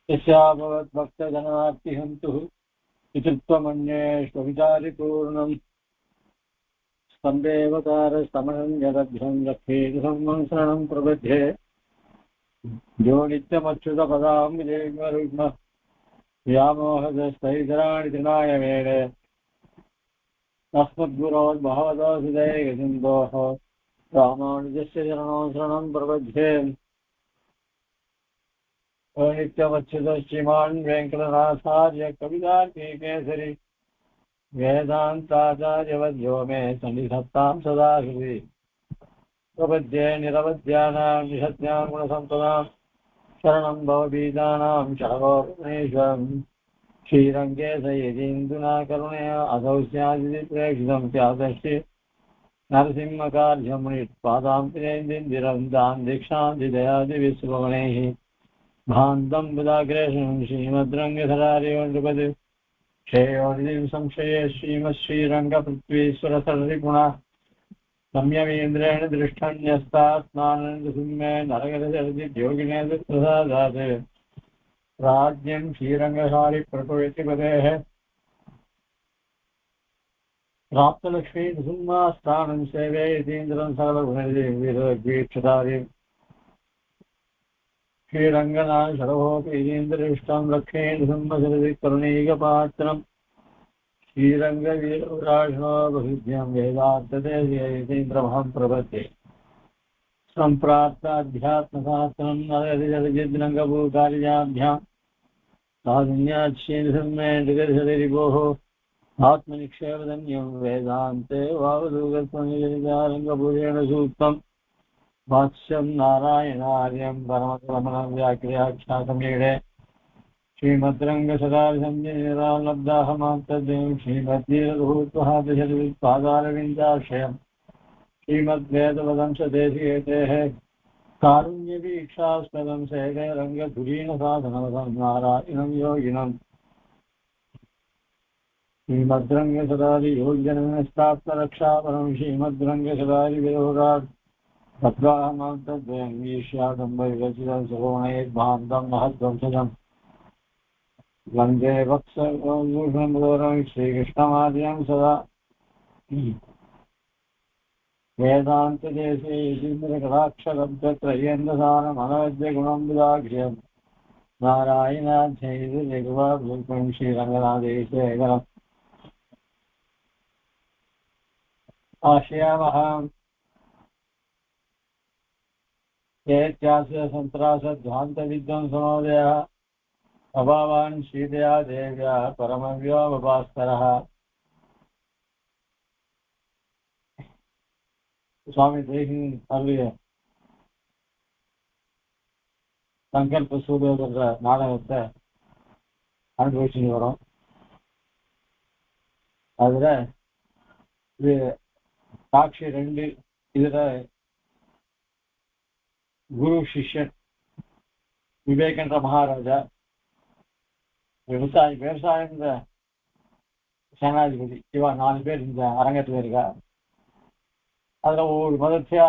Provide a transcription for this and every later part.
यस्याभवद्भक्तजनार्तिहन्तुः पितृत्वमन्येष्वविचारिपूर्णम् स्तम्भेवतारस्तमनं यदभ्यं लक्ष्मीः संवत्सरणं प्रबध्ये यो नित्यमच्युतपदां विजयरुग्म व्यामोहदस्तैतराणि तृणाय मेणे तस्मद्गुरोर्भगवतोऽसिदैकसिन्धोः रामानुजस्य चरणौ शरणं प्रबध्ये यो नित्यमच्युतः श्रीमान् वेङ्कटनाथार्य कवितार्किकेसरी वेदान्ताचार्यवद्यो मे सन्निधत्तां सदा हृदि प्रपद्ये निरवद्यानां निषत्यां गुणसम्पदां शरणं भवबीजानां शरणोपनिषम् श्रीरङ्गे सयतीन्दुना करुणया असौ स्यादिति प्रेक्षितं स्यादश्री नरसिंहकार्यमुनिपादां प्रेन्दिरं दां दीक्षां दिदयादिविश्वमणैः भान्तं बुधाग्रेषणं श्रीमद्रङ्गधरारिवण्डपति क्षेयोनिधिं संशये श्रीमश्रीरङ्गपृथ्वीश्वरसर्रिगुणा संयमेन्द्रेण दृष्टन्यस्तात्मानन्दसिंहे नरगरचरितयोगिनेन्द्रप्रसादात् राज्ञं श्रीरङ्गशालिप्रभृतिपतेः प्राप्तलक्ष्मीनृसिंहास्थानं सेवे यतीन्द्रं सकलगुणनिधिवीक्षधारि श्रीरङ्गनाथ शरभोपि यतीन्द्रविष्टं लक्ष्मीनृसिंहसरति करुणैकपात्रम् श्रीरङ्गवीरविराजोपसिद्ध्यं वेदान्तदेशीन्द्रमहं प्रपद्ये सम्प्राप्ताध्यात्मशास्त्रं नरहरिजलजिद्रङ्गभूकार्याभ्यां साधुन्याच्छीनसम्मेण्डगर्षरिभोः आत्मनिक्षेपधन्यं वेदान्ते वावधूकल्पनिजलितारङ्गभूषेण सूक्तं भाष्यं नारायणार्यं परमकमलं व्याख्याख्यातमीडे श्रीमद्रङ्गसदासंजयलब्धाहमान्तद्वयं श्रीमद्गीरभूत्वहादशपादारविन्दाश्रयम् श्रीमद्वेदवदंशदेशीयतेः कारुण्यवीक्षास्पदं शेखरङ्गधुरीणसाधनवदं नारायणं योगिनं श्रीमद्रङ्गसदादियोगिजनस्ताप्तरक्षापरं श्रीमद्रङ्गसदादिविरोधात् तद्वाहमान्तद्वयम् ईश्यादं वैरचितं सुगुणैर्भान्तं महद्वंशजम् वन्दे वत्सभूषणं श्रीकृष्णमाद्यं सदा वेदान्तदेशे यतीन्द्रकटाक्षरब्धत्रयेन्द्रसारमनवद्यगुणं विदाघ्र्यं नारायणाध्यैर्यगुवाभूतं श्रीरङ्गनाथेशेखरम् आश्रयामः चेत्यास्य सन्त्रासध्वान्तविध्वंसमोदयः अभावान् सीतया देव्या परमव्योमभास्करः சுவாமி தேசிகன் அருளிய சங்கல்ப சூரியன்ற நாடகத்தை அனுபவிச்சுட்டு வரோம். அதுல இது சாட்சி 2. இதுல குரு சிஷ்யன் விவேகன்ற மகாராஜா விவசாயம் சேனாதிபதி இவா 4 பேர் இந்த அரங்கத்துல இருக்கா. அதுல ஒவ்வொரு மதத்தையா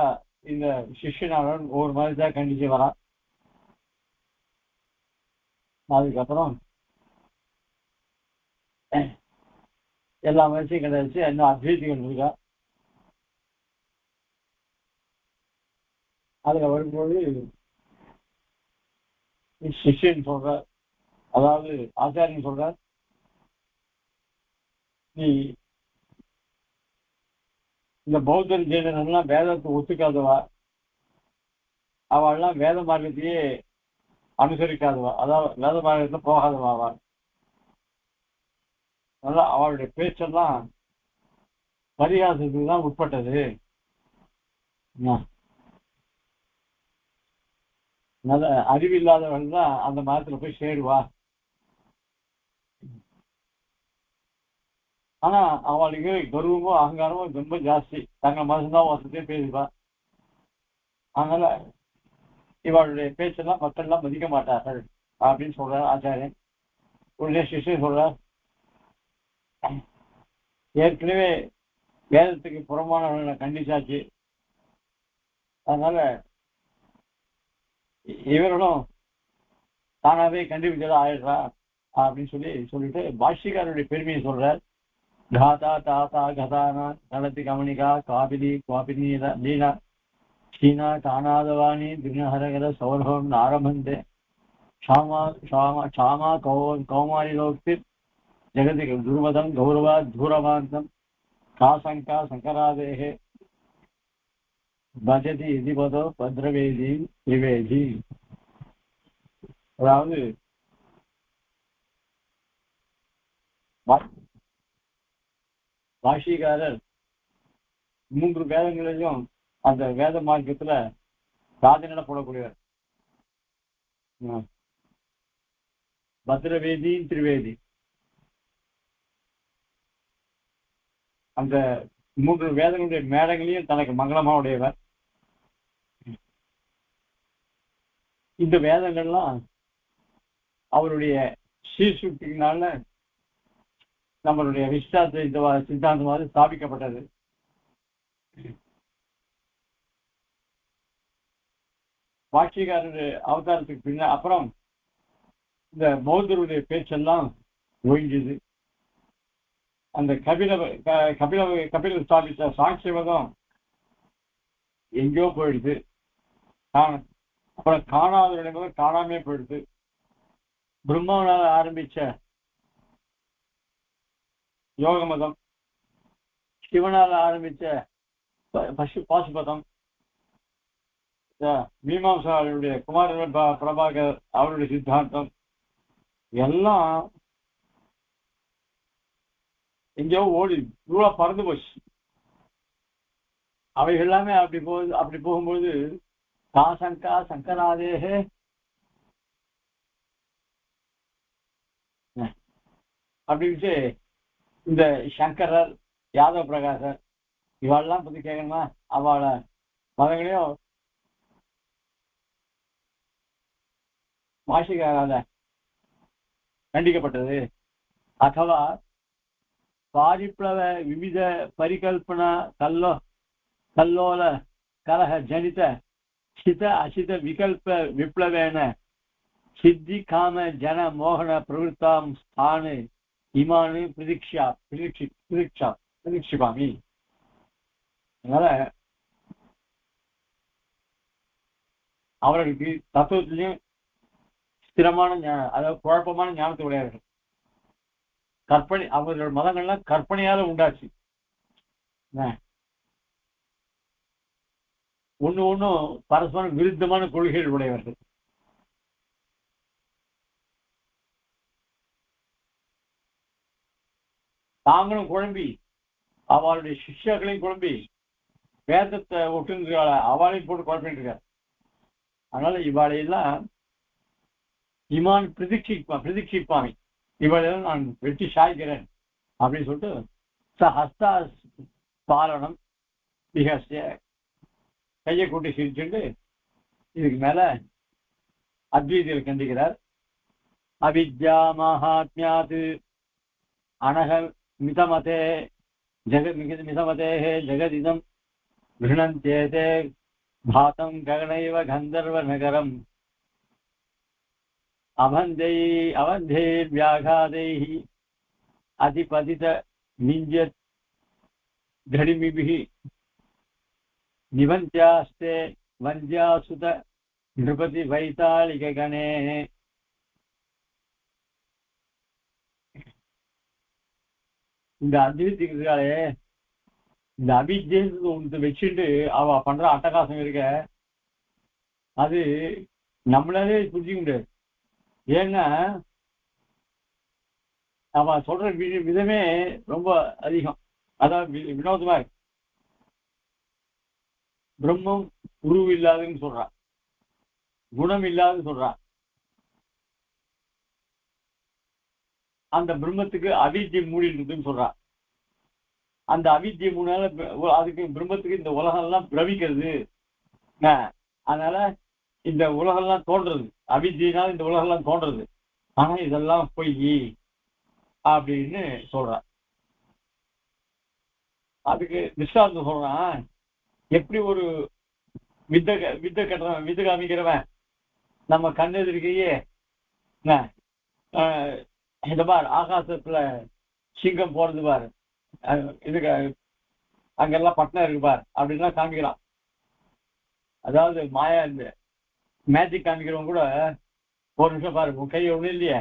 இந்த சிஷ்யனாளன் ஒவ்வொரு மதத்தையா கண்டிச்சு வரான். அதுக்கப்புறம் எல்லா மதத்தையும் கண்டிச்சு இன்னும் அத்வைதிகள் இருக்கா. அதுல வரும்போது சிஷ்யன் சொல்ற, அதாவது ஆச்சாரியன் சொல்ற, நீ இந்த பௌத்தர் ஜெயினெல்லாம் வேதத்தை ஒத்துக்காதவா, அவள்லாம் வேத மார்க்கத்தையே அனுசரிக்காதவா, அதாவது வேத மார்க்கத்துல போகாதவா அவள். அதனால அவளுடைய பேச்செல்லாம் பரிகாசத்துக்கு தான் உட்பட்டது. நல்ல அறிவில்லாதவள் தான் அந்த மதத்துல போய் சேருவா. ஆனா அவளுக்கு கர்வமும் அகங்காரமும் ரொம்ப ஜாஸ்தி. தங்க மனசுதான் வசதியே பேசுவா. அதனால இவளுடைய பேச்செல்லாம் மக்கள்லாம் மதிக்க மாட்டார்கள் அப்படின்னு சொல்றார் ஆச்சாரியன். உடனே சிஷ்யன் சொல்றார், ஏற்கனவே வேதத்துக்கு புறமானவர்களை கண்டிச்சாச்சு, அதனால இவர்களும் தானாவே கண்டுபிடிச்சதா ஆயிடுறா அப்படின்னு சொல்லிட்டு பாஷ்யக்காரருடைய பெருமையை சொல்றார். தாத்தா தாத்தா கதானா நலத்தி கமனிகா காபினி குவாபினி லீனா க்ஷீணா காணாதவாணி திருநஹரகர சௌரபம் ஆரம்பந்தே க்ஷாமா கௌமாரிலோக்தி ஜெகதி துர்வதம் கௌரவா தூரவாந்தம் காசங்கா சங்கராதேகே பஜதி இதிபதோ பத்ரவேதி திரிவேதி. அதாவது பாஷிகாரர் 3 வேதங்களிலும் அந்த வேத மார்க்கத்துல சாதனை போடக்கூடியவர். பத்ரவேதி திரிவேதி அந்த 3 வேதங்களுடைய மேடங்களையும் தனக்கு மங்களமா உடையவர். இந்த வேதங்கள்லாம் அவருடைய சீர்சுட்டினால நம்மளுடைய சித்தாந்தமாக ஸ்தாபிக்கப்பட்டது. பாஷ்யக்காரருடைய அவதாரத்துக்கு பின்ன அப்புறம் இந்த பௌத்தருடைய பேச்செல்லாம் ஒழிஞ்சது. அந்த கபில ஸ்தாபித்த சாட்சியவதம் எங்கேயோ போயிடுது. அப்புறம் காணாதவருடைய முதல் காணாமே போயிடுது. பிரம்மாவனால ஆரம்பிச்ச யோக மதம், சிவனால ஆரம்பிச்ச பாசுபதம், மீமாம்சாவுடைய குமார பிரபாகர் அவருடைய சித்தாந்தம் எல்லாம் எங்கேயோ ஓடி தூளா பறந்து போச்சு. அவைகள் எல்லாமே அப்படி போகும்போது காசங்கா சங்கராதேகே அப்படின்ட்டு இந்த சங்கரர் யாதவ பிரகாசர் இவாளெல்லாம் பத்தி கேட்கணுமா? அவளை மதங்களையும் பாஷிகாரால கண்டிக்கப்பட்டது. அथवा பாரிப்ளவ விவித பரிகல்பனா கல்லோல கலக ஜனித சித அசித விகல்ப விப்ளவேன சித்தி காம ஜன மோகன பிரவருத்தாம் ஸ்தானு இமானு பிரதீட்சிப்பாமி. அதனால அவர்களுக்கு தத்துவத்திலையும் ஸ்திரமான ஞானம், அதாவது குழப்பமான ஞானத்தை உடையவர்கள். கற்பனை, அவர்கள் மதங்கள்லாம் கற்பனையால உண்டாச்சு. ஒன்னும் பரஸ்பரம் விருத்தமான கொள்கைகள் உடையவர்கள். தாங்களும் குழம்பி அவளுடைய சிஷ்யர்களையும் குழம்பி வேதத்தை ஒட்டுங்கிறாள அவளையும் போட்டு குழப்பிட்டு இருக்கார். அதனால இவாளையெல்லாம் இமான் பிரதீட்சிப்பாமி, இவளையெல்லாம் நான் வெட்டி சாய்க்கிறேன் அப்படின்னு சொல்லிட்டு ஹஸ்தா பாலனம் விகசிய கையை கூட்டி சிரிச்சுட்டு இதுக்கு மேல அத்வைதிகள் கண்டிக்கிறார். அவித்யா மகாத்மியாது அனகல் மிதமதே மிதமதே ஜெகதிதம் கிருணந்தேதே பாதம் ககனைவ கந்தர்வ நகரம் அவந்தே வியாகாதை அதிபதித நிஞ்சத் தடிமிபிஹி நிவந்தியாஸ்தே வந்தியாசுத நிருபதி வைத்தாளிக கணே. இந்த அத்வைதிகளே இந்த அபிஜ்ஜைன்னு ஒன்று வச்சுட்டு அவ பண்ற அட்டகாசம் இருக்க, அது நம்மளாலே புரிஞ்சுக்க முடியாது. ஏன்னா அவ சொல்ற விதமே ரொம்ப அதிகம், அதாவது வினோதமா இருக்கு. பிரம்மம் உருவு இல்லாதுன்னு சொல்றான், குணம் இல்லாதுன்னு சொல்றான். அந்த பிரம்மத்துக்கு அவித்யை மூடின்னு சொல்றான். அந்த அவித்யை மூணால அதுக்கு பிரம்மத்துக்கு இந்த உலகம் எல்லாம் பிரமிக்கிறது. அதனால இந்த உலகம் எல்லாம் தோன்றது, அவித்யினால இந்த உலகம் எல்லாம் தோன்றது. ஆனா இதெல்லாம் பொய் அப்படின்னு சொல்றான். அதுக்கு நிஷ்டாந்தம் சொல்றான். எப்படி ஒரு வித்தை வித்தை கட்டுறவன், வித்தை காமிக்கிறவன் நம்ம கண்ணு எதிர்க்கையே இந்த பார் ஆகாசத்துல சிங்கம் போறது பாரு, இதுக்கு அங்கெல்லாம் பட்டணம் இருக்கு பார் அப்படின்லாம் காமிக்கிறான். அதாவது மாயா இந்த மேஜிக் காமிக்கிறவங்க கூட ஒரு நிமிஷம் பாரு உன் கை ஒண்ணு இல்லையே,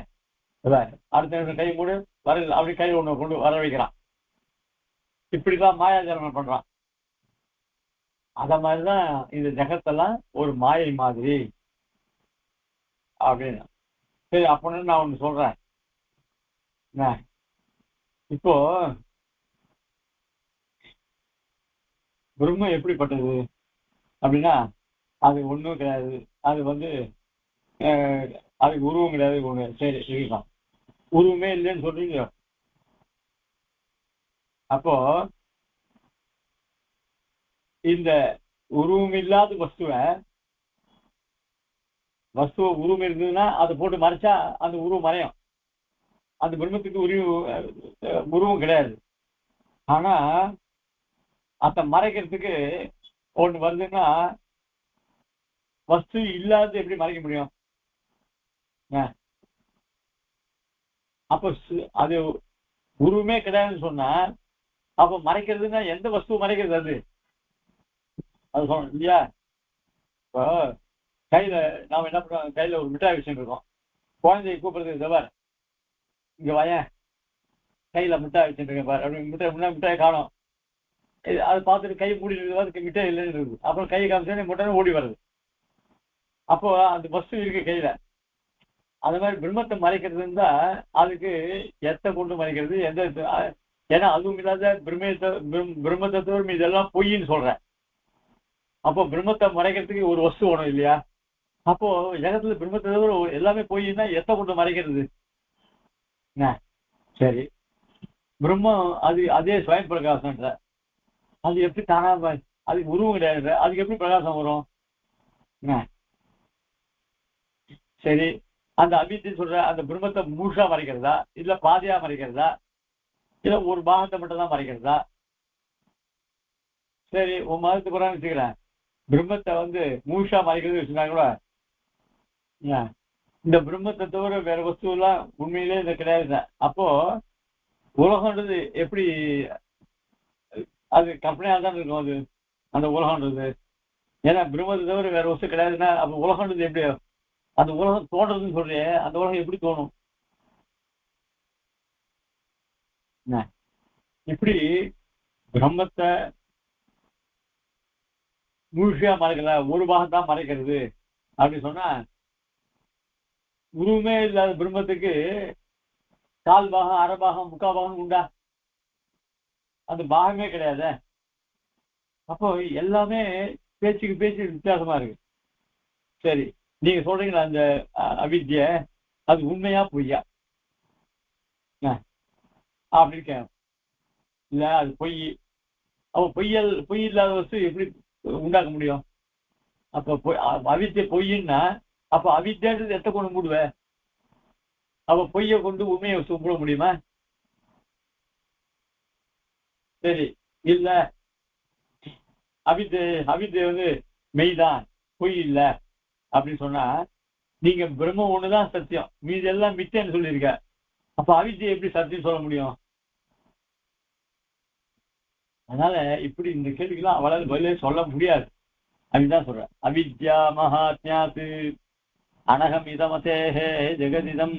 அடுத்த நிமிஷம் கை மூடு வர அப்படி கை ஒண்ணு கொண்டு வர வைக்கிறான். இப்படிதான் மாயாஜாலம் பண்றான். அத மாதிரிதான் இந்த ஜெகத்தெல்லாம் ஒரு மாயை மாதிரி அப்படின்னு. சரி, அப்படின்னு நான் ஒண்ணு சொல்றேன். இப்போ பிரம்மம் எப்படிப்பட்டது அப்படின்னா அது ஒண்ணும் கிடையாது. அது அதுக்கு உருவம் கிடையாது. ஒண்ணு சரி இருக்கலாம், உருவமே இல்லைன்னு சொல்றீங்க. அப்போ இந்த உருவம் இல்லாத வஸ்துவை உருவம் இருந்ததுன்னா அதை போட்டு மறைச்சா அந்த உருவம் மறையும். அந்த பிரம்மத்துக்கு உருவம் கிடையாது. ஆனா அதை மறைக்கிறதுக்கு ஒண்ணு வருதுன்னா வஸ்து இல்லாத எப்படி மறைக்க முடியும்? அப்ப அது உருவமே கிடையாதுன்னு சொன்னா அப்ப மறைக்கிறதுன்னா எந்த வஸ்துவை மறைக்கிறது? அது சொல்லணும் இல்லையா? இப்போ கையில நாம என்ன பண்ணுவோம், கையில ஒரு மிட்டாய் வச்சுட்டு இருக்கோம். குழந்தைய கூப்பிடுறது தவிர இங்க வயன் கையில மிட்டாய் வச்சுட்டு இருக்கேன் பாரு அப்படின்னு மிட்டாய் காணும். அதை பார்த்துட்டு கை மூடிட்டு மிட்டாய் இல்லைன்னு இருக்குது. அப்புறம் கையை காமிச்சோன்னே முட்டை ஓடி வருது. அப்போ அந்த வஸ்து இருக்கு கையில. அது மாதிரி பிரம்மத்தை மறைக்கிறது இருந்தா அதுக்கு எத்தை கொண்டு மறைக்கிறது எந்த? ஏன்னா அதுவும் இல்லாத பிரம்ம தத்துவம் இதெல்லாம் பொய்ன்னு சொல்றேன். அப்போ பிரம்மத்தை மறைக்கிறதுக்கு ஒரு வஸ்து வேணும் இல்லையா? அப்போ ஜெகத்துல பிரம்மத்தை தவிர எல்லாமே பொய்ன்னா எத்தை கொண்டு மறைக்கிறது? சரி, பிரம்மம் அதே ஸ்வயம் பிரகாசம்ன்ற அது எப்படி தானா? அதுக்கு உருவம் கிடையாது, அதுக்கு எப்படி பிரகாசம் வரும்? சரி, அந்த அவித்தின்னு சொல்ற அந்த பிரம்மத்தை முழுசா மறைக்கிறதா, இல்ல பாதியா மறைக்கிறதா, இல்ல ஒரு பாகத்தை மட்டும் தான் மறைக்கிறதா? சரி, உன் மதத்துக்கு புறான்னு வச்சுக்கிறேன், பிரம்மத்தை முழுசா மறைக்கிறது வச்சுனா கூட இந்த பிரம்மத்தை தவிர வேற வஸ்து எல்லாம் உண்மையிலே இந்த கிடையாது. அப்போ உலகன்றது எப்படி? அது கற்பனையா தான் இருக்கும் அது, அந்த உலகன்றது. ஏன்னா பிரம்மத்தை தவிர வேற வஸ்து கிடையாதுன்னா அப்ப உலகன்றது எப்படி? அந்த உலகம் தோன்றதுன்னு சொல்றியே, அந்த உலகம் எப்படி தோணும்? இப்படி பிரம்மத்தை முழுசா மறைக்கல, ஒரு பாகம் தான் மறைக்கிறது அப்படின்னு சொன்னா உருவமே இல்லாத பிரம்மத்துக்கு கால் பாகம், அரை பாகம், முக்கால் பாகம் உண்டா? அந்த பாகமே கிடையாது. அப்போ எல்லாமே பேச்சுக்கு பேச்சு வித்தியாசமா இருக்கு. சரி, நீங்க சொல்றீங்களா அந்த அவித்ய அது உண்மையா பொய்யா அப்படின்னு இல்ல, அது பொய். அப்ப பொய் இல்லாத வஸ்து எப்படி உண்டாக்க முடியும்? அப்ப அவித்ய பொய்ன்னா அப்ப அவித்யன்றது எத்த கொண்டு மூடுவ? அப்ப பொய்யை கொண்டு உண்மையை மூட முடியுமா? சரி, இல்ல அவித்ய மெய்தான், பொய் இல்லை அப்படின்னு சொன்னா நீங்க பிரம்மம் ஒண்ணுதான் சத்தியம், மீது எல்லாம் மித்தேன்னு சொல்லியிருக்க. அப்ப அவித்யை எப்படி சத்தியம் சொல்ல முடியும்? அதனால இப்படி இந்த கேள்விக்கெல்லாம் அவளால் பதிலே சொல்ல முடியாது. அப்படிதான் சொல்றேன். அவித்யா மகாத்மியாத்து அனகம் இதமதேஹே ஜெகதிதம்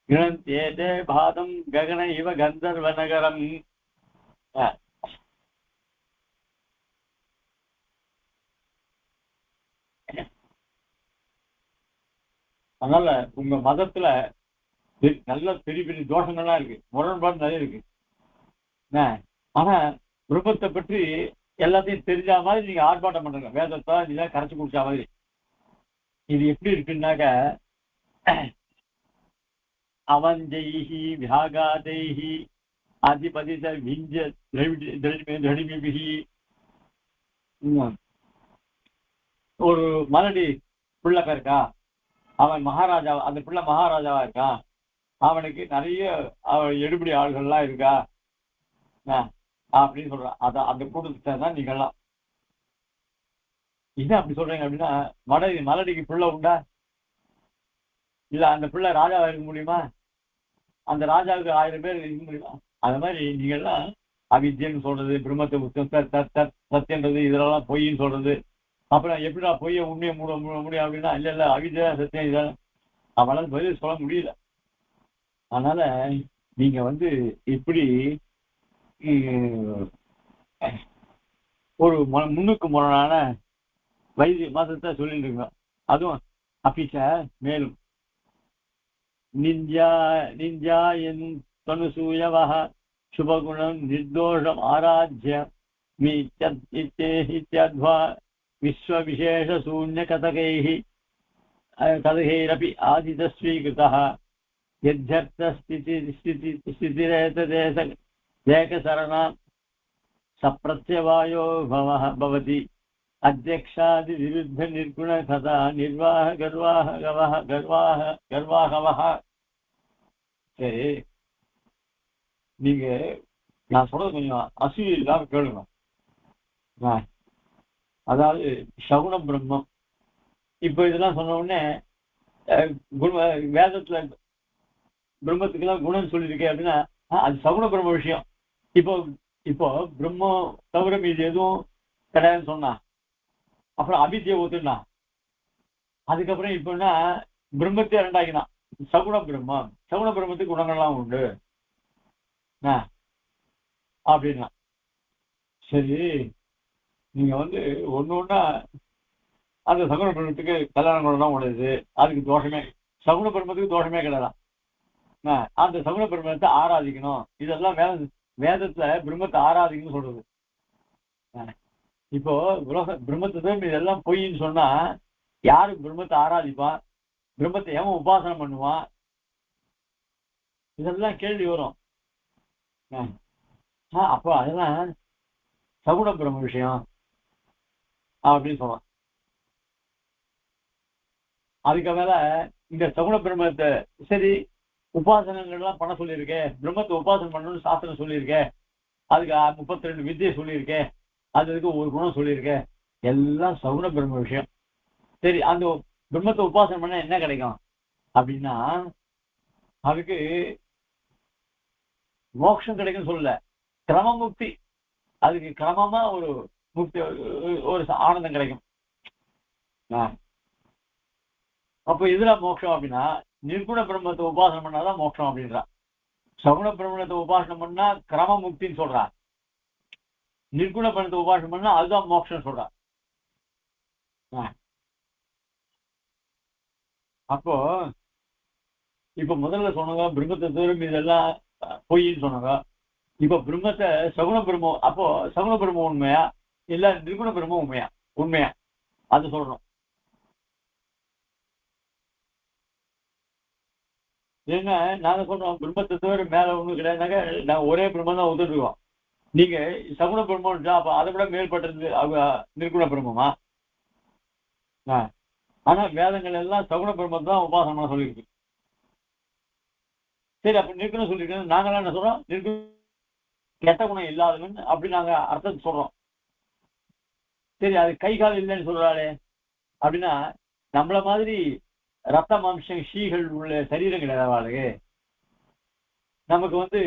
கிணந்தேதே பாதம் ககன இவ கந்தர்வ நகரம். அதனால உங்க மதத்துல நல்ல பெரிய பெரிய தோஷங்கள்லாம் இருக்கு, முரண்பாடு நிறைய இருக்கு. ஆனா பிரம்மத்தை பற்றி எல்லாத்தையும் தெரிஞ்ச மாதிரி நீங்க ஆர்ப்பாட்டம் பண்றீங்க, வேதத்தை நீங்க கரைச்சு குடிச்ச மாதிரி. இது எப்படி இருக்குன்னாக்க அவஞ்சைஹி வியாகாதைஹி அதிபதித விஞ்ச திரடிமிபிஹி. ஒரு மலடி பிள்ளை இருக்கா, அவன் மகாராஜா, அந்த பிள்ளை மகாராஜாவா இருக்கான், அவனுக்கு நிறைய எடுபடி ஆள்கள்லாம் இருக்கா அப்படின்னு சொல்றான். அந்த கூட்டத்தை தான் நீங்கள்லாம் என்ன அப்படி சொல்றீங்க அப்படின்னா, மலடிக்கு பிள்ளை உண்டா? இல்ல அந்த பிள்ளை ராஜாவா இருக்க முடியுமா? அந்த ராஜாவுக்கு 1000 பேர் இருக்க முடியுமா? அது மாதிரி நீங்க எல்லாம் அவித்யன்னு சொல்றது, பிரம்மத்தை சத்தியன்றது, இதெல்லாம் பொய்ன்னு சொல்றது. அப்புறம் எப்படிடா பொய்ய உண்மையை மூட முடியும் அப்படின்னா, இல்ல அவித்யா சத்தியம் இதெல்லாம் அவளால் பதில் சொல்ல முடியல. அதனால நீங்க இப்படி ஒரு முன்னுக்கு முரணான வைத்திய மதத்தை சொல்லிட்டு இருக்கோம். அதுவும் அப்பிச்ச மேலும் நிஞ்சாயன் தனுசூயவஹ சுபகுணம் நிர்தோஷம் ஆராத்ய இத்யத்வா விஸ்வ விசேஷ சூன்ய கதகைரபி ஆதிதஸ்வீகிருதः யத்யர்த்த ஸ்திதிரேததேச ஏகசரணாம் சப்ரத்யவாயோ பவதி அத்தியக்ஷாதி விருத்த நிர்குண கதா நிர்வாக கர்வாகவஹ. சரி, நீங்க நான் சொல்றது கொஞ்சம் அசூயை இல்லாம கேளுங்க. அதாவது சகுன பிரம்மம், இப்ப இதெல்லாம் சொன்ன உடனே வேதத்துல பிரம்மத்துக்கெல்லாம் குணம் சொல்லியிருக்கேன் அப்படின்னா அது சகுன பிரம்ம விஷயம். இப்போ இப்போ பிரம்மம் தவிர இது எதுவும் கிடையாதுன்னு சொன்னா, அப்புறம் அபித்தியை ஒத்துனா, அதுக்கப்புறம் இப்பன்னா பிரம்மத்தை இரண்டாக்கினான். சகுன பிரம்மம், சகுன பிரம்மத்துக்கு குணங்கள்லாம் உண்டு அப்படின்னா. சரி, நீங்க ஒண்ணு ஒண்ணா அந்த சகுன பிரம்மத்துக்கு கல்யாண குணம்லாம் உடையது, அதுக்கு தோஷமே, சகுன பிரம்மத்துக்கு தோஷமே கிடையாது. அந்த சகுன பிரம்மத்தை ஆராதிக்கணும், இதெல்லாம் வேதத்துல பிரம்மத்தை ஆராதிக்கணும்னு சொல்றது. இப்போ பிரம்மத்தை இதெல்லாம் பொய்ன்னு சொன்னா யாரு பிரம்மத்தை ஆராதிப்பான்? பிரம்மத்தை ஏன் உபாசனை பண்ணுவான்? இதெல்லாம் கேள்வி வரும். அப்போ அதெல்லாம் சகுன பிரம்ம விஷயம் அப்படின்னு சொல்லலாம். அதுக்கு மேல இந்த சகுன பிரம்மத்தை சரி உபாசனங்கள்லாம் பண்ண சொல்லியிருக்கேன், பிரம்மத்தை உபாசனை பண்ணணும்னு சாஸ்திரம் சொல்லியிருக்கேன், அதுக்கு 32 வித்தியை சொல்லியிருக்கேன், அதுக்கு ஒரு குணம் சொல்லியிருக்கேன், எல்லாம் சகுன பிரம்ம விஷயம். சரி, அந்த பிரம்மத்தை உபாசனை பண்ண என்ன கிடைக்கும் அப்படின்னா அதுக்கு மோட்சம் கிடைக்கும் சொல்லல, கிரமமுக்தி. அதுக்கு கிரமமா ஒரு முக்தி, ஒரு ஆனந்தம் கிடைக்கும். அப்போ இதுல மோட்சம் அப்படின்னா நிர்குண பிரம்மத்தை உபாசனை பண்ணாதான் மோட்சம் அப்படின்றா. சகுன பிரம்மத்தை உபாசனை பண்ணா கிரம முக்தின்னு சொல்றா, நிர்குண பிரம்மத்தை உபாசனை பண்ணா அதுதான் மோட்சம் சொல்றா. அப்போ இப்ப முதல்ல சொன்னாங்க பிரம்மத்தை தவிர இதெல்லாம் பொய்ன்னு சொன்னாங்க. இப்ப பிரம்மத்தை சகுன பிரம்மம், அப்போ சகுன பிரம்மம் உண்மையா இல்ல நிர்குண பிரம்மம் உண்மையா அது சொல்றோம். ஏன்னா நாங்க சொல்றோம் பிரம்மத்தை தவிர மேல ஒண்ணும் கிடையாதுனாக்க நாங்க ஒரே பிரம்மம் தான் ஒத்துட்டுருக்கோம். நீங்க சகுன பிரம்மம் அப்ப அதை விட மேல்பட்டது நிர்குண பிரம்மமா? ஆனா வேதங்கள் எல்லாம் சகுன பிரம்மம் தான் உபாசனம் சொல்லியிருக்கு. சரி, அப்ப நிர்குணம் சொல்லியிருக்கு, நாங்களாம் என்ன சொல்றோம்? நிர்குண கெட்ட குணம் இல்லாதவன் அப்படி நாங்க அர்த்தத்தை சொல்றோம். சரி, அது கை கால் இல்லைன்னு சொல்றாளே அப்படின்னா நம்மள மாதிரி ரத்த மாம்சம் ஷீகள் உள்ள சரீரம் கிடையாது அவளுக்கு. நமக்கு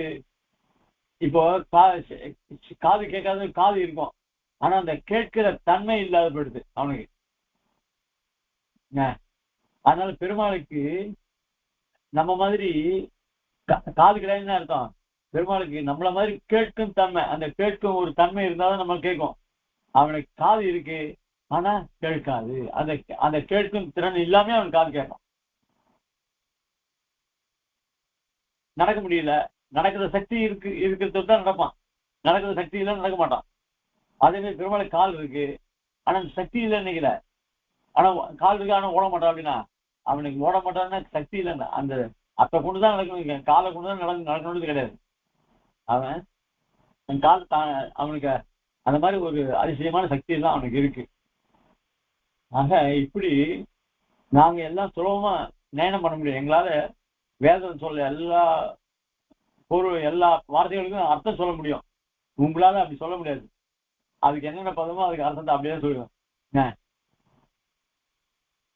இப்போ காது கேட்காத காது இருக்கும், ஆனா அந்த கேட்கிற தன்மை இல்லாத போயிடுது அவனுக்கு. அதனால பெருமாளுக்கு நம்ம மாதிரி காது கிடையாதுன்னு அர்த்தம். பெருமாளுக்கு நம்மள மாதிரி கேட்கும் தன்மை, அந்த கேட்கும் ஒரு தன்மை இருந்தாதான் நம்ம கேட்கும். அவனுக்கு காது இருக்கு ஆனா கேட்காது, அந்த அந்த கேட்கும் திறன் இல்லாம அவனுக்கு காது கேட்கும். நடக்க முடியல, நடக்கிற சக்தி இருக்கிறது தான் நடப்பான், நடக்கிற சக்தி இல்லைன்னு நடக்க மாட்டான். அதே மாதிரி பெருமாளுக்கு கால் இருக்கு ஆனா சக்தி இல்லைன்னு நினைக்கல, ஆனா கால் இருக்கு ஆனா ஓட மாட்டான் அப்படின்னா அவனுக்கு ஓட மாட்டான்னா சக்தி இல்லைன்னா அந்த அப்ப கொண்டுதான் நடக்கணும், காலை கொண்டுதான் நடக்கணும்னு கிடையாது. அவன் கால் அவனுக்கு அந்த மாதிரி ஒரு அதிசயமான சக்தி எல்லாம் அவனுக்கு இருக்கு. ஆக இப்படி நாங்க எல்லாம் சுலபமா நியாயம் பண்ண முடியும். எங்களால வேதம் சொல்ல எல்லா பொருள் எல்லா வார்த்தைகளுக்கும் அர்த்தம் சொல்ல முடியும், உங்களால அப்படி சொல்ல முடியாது. அதுக்கு என்னென்ன பதமோ அதுக்கு அர்த்தத்தை அப்படியே சொல்லுவேன்.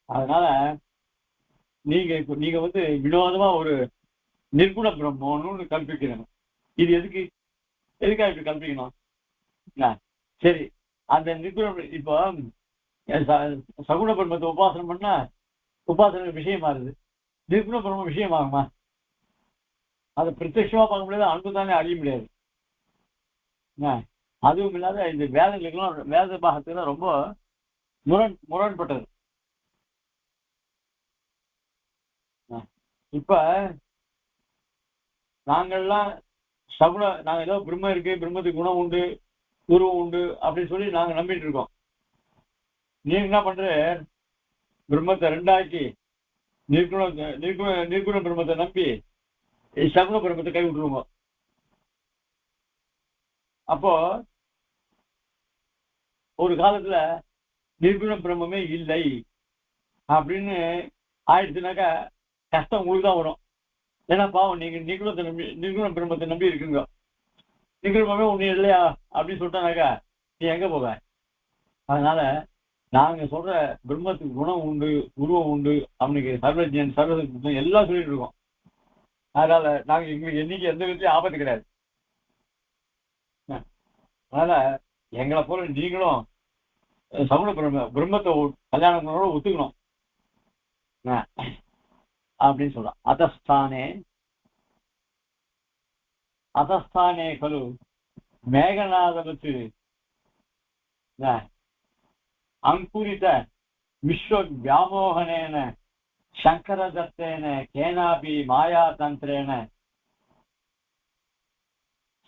அதனால நீங்க வந்து வினோதமா ஒரு நிர்குண பிரம்மன்னு கல்பிக்கிறீங்க. இது எதுக்காக இப்படி கல்பிக்கணும்? சரி, அந்த நிர்குண இப்போ சகுண பிரம்மத்தை உபாசனம் பண்ணா உபாசன விஷயமா இருக்குது. நிர்குண பிரம்ம விஷயமாகுமா? அதை பிரத்யட்சமா பார்க்க முடியாது, அன்பு தானே அறிய முடியாது. அதுவும் இல்லாத இந்த வேதங்களுக்கெல்லாம் வேத பாகத்துக்கு ரொம்ப முரண்பட்டது. இப்ப நாங்கள்லாம் நாங்க ஏதோ பிரம்மம் இருக்கு, பிரம்மத்துக்கு குணம் உண்டு, உருவம் உண்டு அப்படின்னு சொல்லி நாங்க நம்பிட்டு இருக்கோம். நீங்க என்ன பண்ற? பிரம்மத்தை ரெண்டாக்கி நிர்குண பிரம்மத்தை நம்பி சகுண பிரம்மத்தை கை விட்டுருவோம். அப்போ ஒரு காலத்துல நிர்குண பிரம்மே இல்லை அப்படின்னு ஆயிடுச்சுனாக்கா கஷ்டம் உங்களுக்கு தான் வரும். ஏன்னா பாவம் நீங்க நிர்குண பிரம்மத்தை நம்பி இருக்குங்க, நிர்குணமே ஒண்ணு இல்லையா அப்படின்னு சொல்லிட்டானாக்கா நீ எங்க போவ? அதனால நாங்க சொல்ற பிரம்மத்துக்கு குணம் உண்டு, உருவம் உண்டு, அவனுக்கு சர்வஜன் சர்வசக்தி எல்லாம் சொல்லிட்டு இருக்கோம். அதனால நாங்க எங்களுக்கு என்னைக்கு எந்த விதத்தையும் ஆபத்து கிடையாது. அதனால எங்களை போல நீங்களும் சகுண பிரம்மத்தை கல்யாணம் பண்ணோட ஒத்துக்கணும் அப்படின்னு சொல்றான். அதஸ்தானே கலு மேகநாதவத்து அங்குரித விஸ்வ வியாமோகனேன சங்கரதத்தேன கேனாபி மாயாதந்திரேன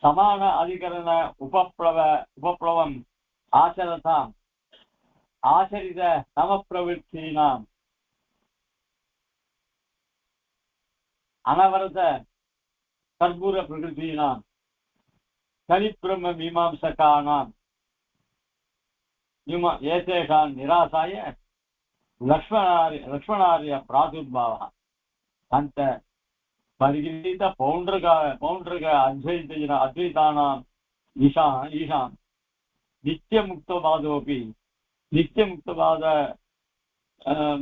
சமான அதிகரண உபப்ளவம் ஆச்சரதாம் ஆச்சரித சமப்பிரவருத்தீனாம் அனவரத கர்ப்பூர பிரகிருத்தீனாம் கலிப்பிரம்ம மீமாம்சகானாம் ஏதேஷான் நிராசாய லக்ஷ்மணாரிய பிராதுர்பாவ அந்த பரிகிரீத பௌண்டரக அத்வைதானாம் ஈஷான் நித்தியமுக்தவாதோபி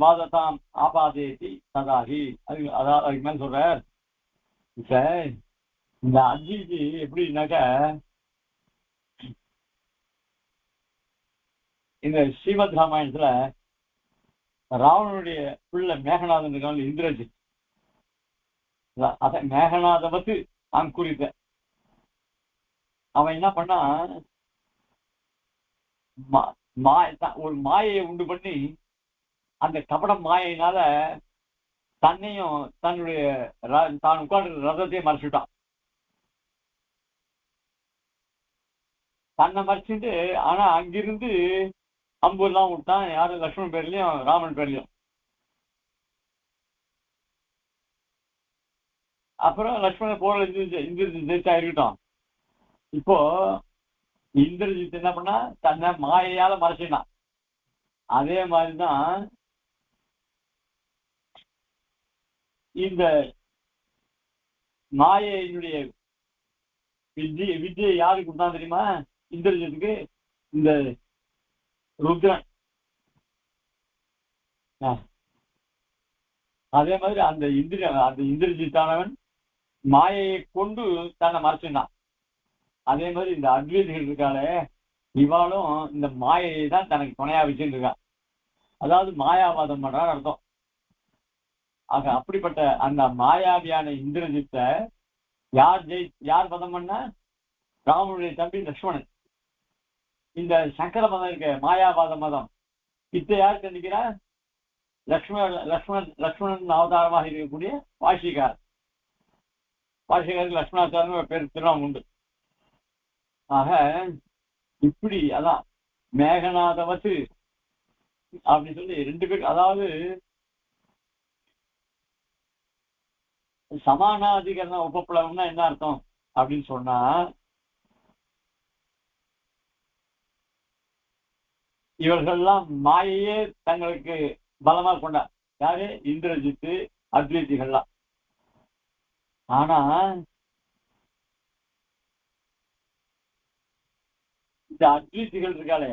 வாதத்தாம் ஆபாதேதி ததாகி. அதுக்கு மேல சொல்ற இந்த அத்வைதி எப்படின்னாக்க இந்த ஸ்ரீமத் ராமாயணத்துல ராவணனுடைய பிள்ளை மேகநாதன் இருக்காங்க, இந்திரஜித். அத மேகநாதவத்து அங்குரித்த அவன் என்ன பண்ணா, ஒரு மாயையை உண்டு பண்ணி அந்த கபட மாயினால தன்னையும் தன்னுடைய தான் உட்கார்ந்து ரதத்தையும் மறைச்சுட்டான். தன்னை மறைச்சிட்டு ஆனா அங்கிருந்து அம்பு எல்லாம் விட்டான். யாரு? லக்ஷ்மணன் பேர்லயும் ராமன் பேர்லயும். அப்புறம் லக்ஷ்மணன் போல இந்திரஜித் ஜெயிச்சா இருக்கட்டும். இப்போ இந்திரஜித் என்ன பண்ணா, தன்னை மாயையால மறைச்சினான். அதே மாதிரிதான் இந்த மாயையினுடைய வித்தியை யாருக்கு கொடுத்தான் தெரியுமா? இந்திரஜித்துக்கு இந்த ருத்ரன். அதே மாதிரி அந்த இந்திரஜித்தானவன் மாயையை கொண்டு தன்னை மறைச்சினான். அதே மாதிரி இந்த அத்வைதிகள் இருக்காளே, இவாளும் இந்த மாயையை தான் தனக்கு துணையா வச்சுட்டு இருக்கா. அதாவது மாயாவாதம் பண்றான்னு அர்த்தம். ஆக அப்படிப்பட்ட அந்த மாயாவியான இந்திரஜித்தை யார் பதம் பண்ண? ராமனுடைய தம்பி லக்ஷ்மணன். இந்த சங்கர மதம் இருக்க மாயாவாத மதம் இத்த யாருக்கு நினைக்கிறா? லக்ஷ்மணன் அவதாரமாக இருக்கக்கூடிய பாஷிகாருக்கு லக்ஷ்மணாச்சாரன் பேர் திருநாமம் உண்டு. ஆக இப்படி அதான் மேகநாதவத்து அப்படின்னு சொல்லி ரெண்டு பேர், அதாவது சமானாதிகரண உபப்ளவம்னா என்ன அர்த்தம் அப்படின்னு சொன்னா, இவர்கள்லாம் மாயையே தங்களுக்கு பலமா கொண்டா. யாரு? இந்திரஜித்து, அத்வைதிகள்லாம். ஆனா இந்த அத்வைதிகள் இருக்காளே,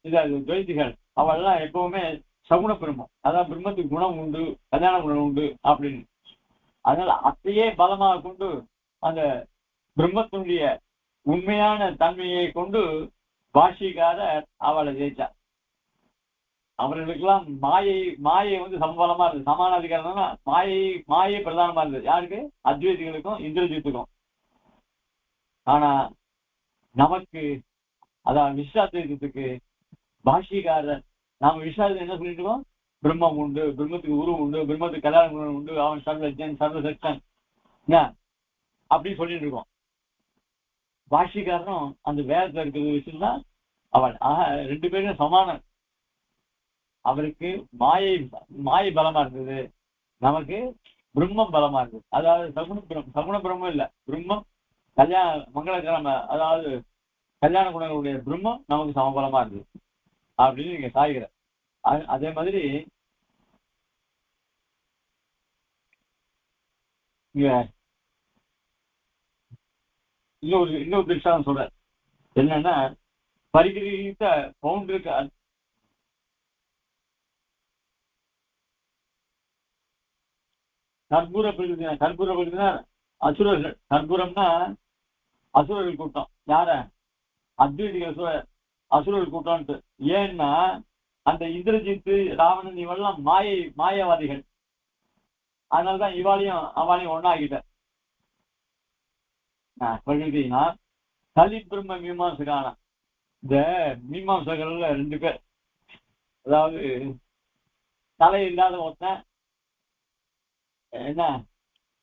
இந்த துவைதிகள், அவெல்லாம் எப்பவுமே சகுண பிரம்மம், அதாவது பிரம்மத்துக்கு குணம் உண்டு, கல்யாண குணம் உண்டு அப்படின்னு. அதனால அத்தையே பலமாக கொண்டு அந்த பிரம்மத்தினுடைய உண்மையான தன்மையை கொண்டு பாஷிக்காரர் அவளை ஜெயிச்சார். அவர்களுக்கெல்லாம் மாயை வந்து சமபலமா இருந்தது. சமான அதிகாரம்னா மாயை பிரதானமா இருந்தது. யாருக்கு? அத்வைதிகளுக்கும் இந்திரஜித்துக்கும். ஆனா நமக்கு, அதான் விஸ்வாத்வைதத்துக்கு பாஷிக்காரர், நாம விஸ்வாசம் என்ன சொல்லிட்டு இருக்கோம்? பிரம்மம் உண்டு, பிரம்மத்துக்கு உருவம் உண்டு, பிரம்மத்துக்கு கல்யாண குணம் உண்டு, அவன் சர்வஜன் சர்வசக்தன் அப்படின்னு சொல்லிட்டு இருக்கோம். பாஷிக்காரனும் அந்த வேதத்துல இருக்கிறது வச்சுதான் அவன். ஆக 2 பேரும் சமானம். அவருக்கு மாயை பலமா இருந்தது, நமக்கு பிரம்மம் பலமா இருந்தது. அதாவது சகுண பிரம்மம் இல்ல, பிரம்மம் கல்யாண மங்களகரம, அதாவது கல்யாண குணங்களுடைய பிரம்மம் நமக்கு சமபலமா இருந்தது அப்படின்னு நீங்க சாய்கிற. அதே மாதிரி இங்க இன்னொரு திருஷ்டாந்தம் சொல்ற. என்னன்னா, பரிகிரகித்த பவுண்டருக்கு கற்பூர பிரகிருதினா அசுரர்கள். கற்பூரம்னா அசுரர்கள் கூட்டம். யார? அத்வைதிகள் அசுரர்கள் கூட்டம்ட்டு. ஏன்னா அந்த இந்திரஜித்து, ராவணன் இவெல்லாம் மாயவாதிகள். அதனாலதான் அவளையும் ஒன்னாகிட்ட. பிரகிருதினா கலி பிரம்ம மீமாம்சகான. இந்த மீமாம்சகர்கள்ல 2 பேர், அதாவது தலை இல்லாத ஒருத்தன், என்ன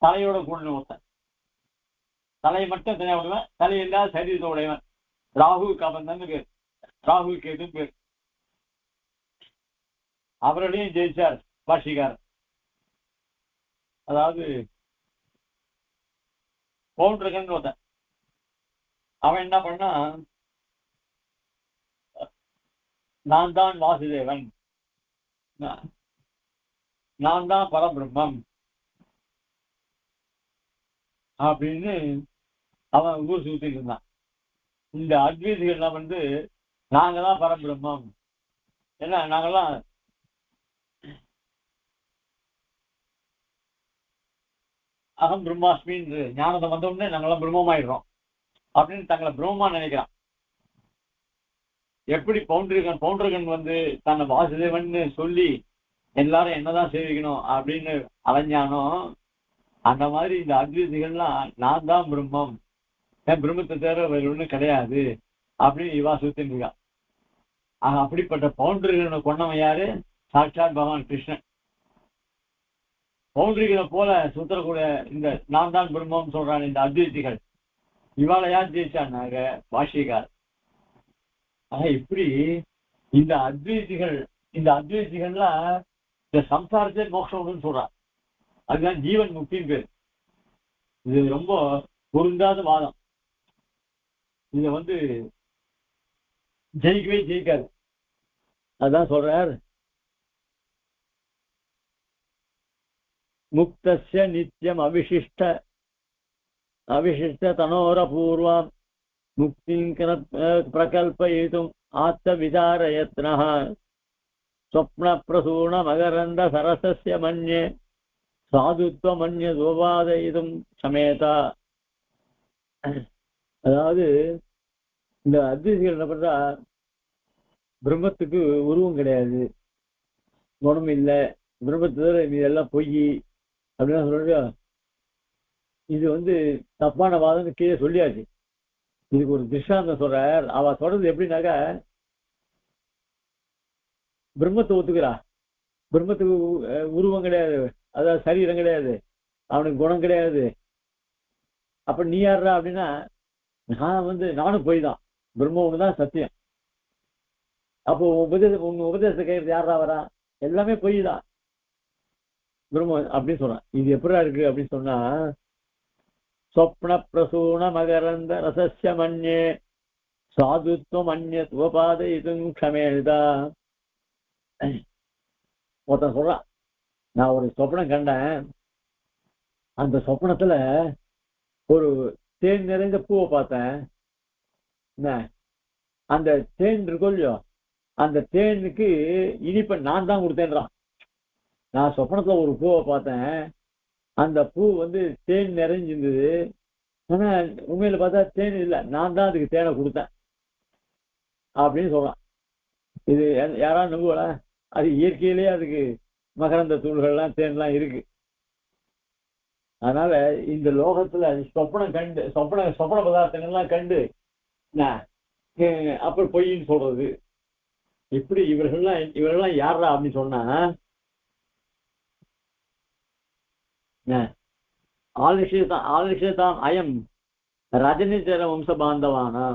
தலையோட கூடின ஒருத்தன். தலையை மட்டும் தனியா விடுவேன், தலை இல்லாத சரீரத்தை உடையவன். ராகு கபந்தன் பேர், ராகு கேது பேர். அவர்களையும் ஜெயிச்சார் பாஷிகாரர். அதாவது பவுண்டர்கள் ஒருத்தன், அவன் என்ன பண்ணா, நான் தான் வாசுதேவன், நான் தான் பரபிரம்மம் அப்படின்னு அவன் ஊர் சுத்திட்டு இருந்தான். இந்த அத்வைதிகள்லாம் வந்து நாங்க தான் பரபிரம்மம், ஏன்னா நாங்கெல்லாம் அகம் பிரம்மாஸ்மின்னு ஞானத்தை வந்தோடனே நாங்கெல்லாம் பிரம்மமாயிடுறோம் அப்படின்னு தங்களை பிரம்மமா நினைக்கிறான். எப்படி பவுண்டரகன் வந்து தன்னை வாசுதேவன் சொல்லி எல்லாரும் என்னதான் சேவிக்கணும் அப்படின்னு அலைஞ்சானோ, அந்த மாதிரி இந்த அத்வைதிகள்லாம் நான் தான் பிரம்மம், என் பிரம்மத்தை தவிர வேறு ஒன்றும் கிடையாது அப்படின்னு இவா சுத்தின்னு இருக்கா. அப்படிப்பட்ட பவுண்டரிகளை கொண்டவன் யாரு? சாட்சாத் பகவான் கிருஷ்ணன். பவுண்டரிகளை போல சுத்தரக்கூடிய இந்த நான் தான் பிரம்மம் சொல்றான் இந்த அத்வைதிகள், இவாளை யார் ஜெயிச்சான்னாங்க? பாஷிகார். இப்படி இந்த அத்வைதிகள்லாம் இந்த சம்சாரத்தை மோட்சம்னு சொல்றான். அதுதான் ஜீவன் முக்தின்னு பேர். இது ரொம்ப பொருந்தாத வாதம். இத வந்து ஜெயிக்கவே ஜெயிக்காது. அதான் சொல்றார், முக்தஸ்ய நித்யம் அவிசிஷ்ட தனோரபூர்வாம் முக்திங்கர பிரகல்பயிதும் ஆத்ம விசாரயத்னஹ ஸ்வப்ன பிரசூன மகரந்த சரசஸ்ய மன்யே சாதுத்வ மன்ய சோபாதயிதும் சமேதா. அதாவது இந்த அத்வைதிகள் என்ன பண்றா, பிரம்மத்துக்கு உருவம் கிடையாது, குணம் இல்லை, பிரம்மத்தை இதெல்லாம் பொய் அப்படின்னு சொல்ற. இது வந்து தப்பான வாதம்னு கீழே சொல்லியாச்சு. இதுக்கு ஒரு திருஷ்டாந்தம் சொல்றார். அவ சொல்றது எப்படின்னாக்கா, பிரம்மத்தை ஒத்துக்கிறா, பிரம்மத்துக்கு உருவம் கிடையாது, அதாவது சரீரம் கிடையாது, அவனுக்கு குணம் கிடையாது. அப்ப நீ யாருடா அப்படின்னா, நானும் போய் தான், பிரம்ம ஒண்ணுதான் சத்தியம். அப்போ உங்க உபதேசத்தை கேட்கறது யாரா வரா? எல்லாமே பொய் தான், பிரம்ம அப்படின்னு சொல்றான். இது எப்படா இருக்கு அப்படின்னு சொன்னா, ஸ்வப்ன பிரசூன மகரந்த ரசஸ்ய மன்யே சாதுத்வம் அந்நியத் உபாதயிதும் க்ஷமேதா. ஒருத்தன் சொல்றான், நான் ஒரு சொப்னம் கண்டேன், அந்த சொப்னத்துல ஒரு தேன் நிறைந்த பூவை பார்த்தேன், அந்த தேன் இருக்கும் இல்லையோ, அந்த தேனுக்கு இனிப்பை நான் தான் கொடுத்தேன்றான். நான் சொப்பனத்துல ஒரு பூவை பார்த்தேன், அந்த பூ வந்து தேன் நிறைஞ்சிருந்தது. ஆனா உண்மையில பார்த்தா தேன் இல்லை, நான் தான் அதுக்கு தேனை கொடுத்தேன் அப்படின்னு சொல்றான். இது யாராவது நம்புவா? அது இயற்கையிலேயே அதுக்கு மகரந்த தூள்கள்லாம் தேன்லாம் இருக்கு. அதனால இந்த லோகத்துல சொப்பனம் கண்டு சொப்பன பதார்த்தங்கள்லாம் கண்டு அப்புறம் பொய்ன்னு சொல்றது இப்படி இவர்கள்லாம் யாரா அப்படின்னு சொன்னா ஆலட்சியத்தான் அயம் ரஜினிச்சர வம்ச பாந்தவானா.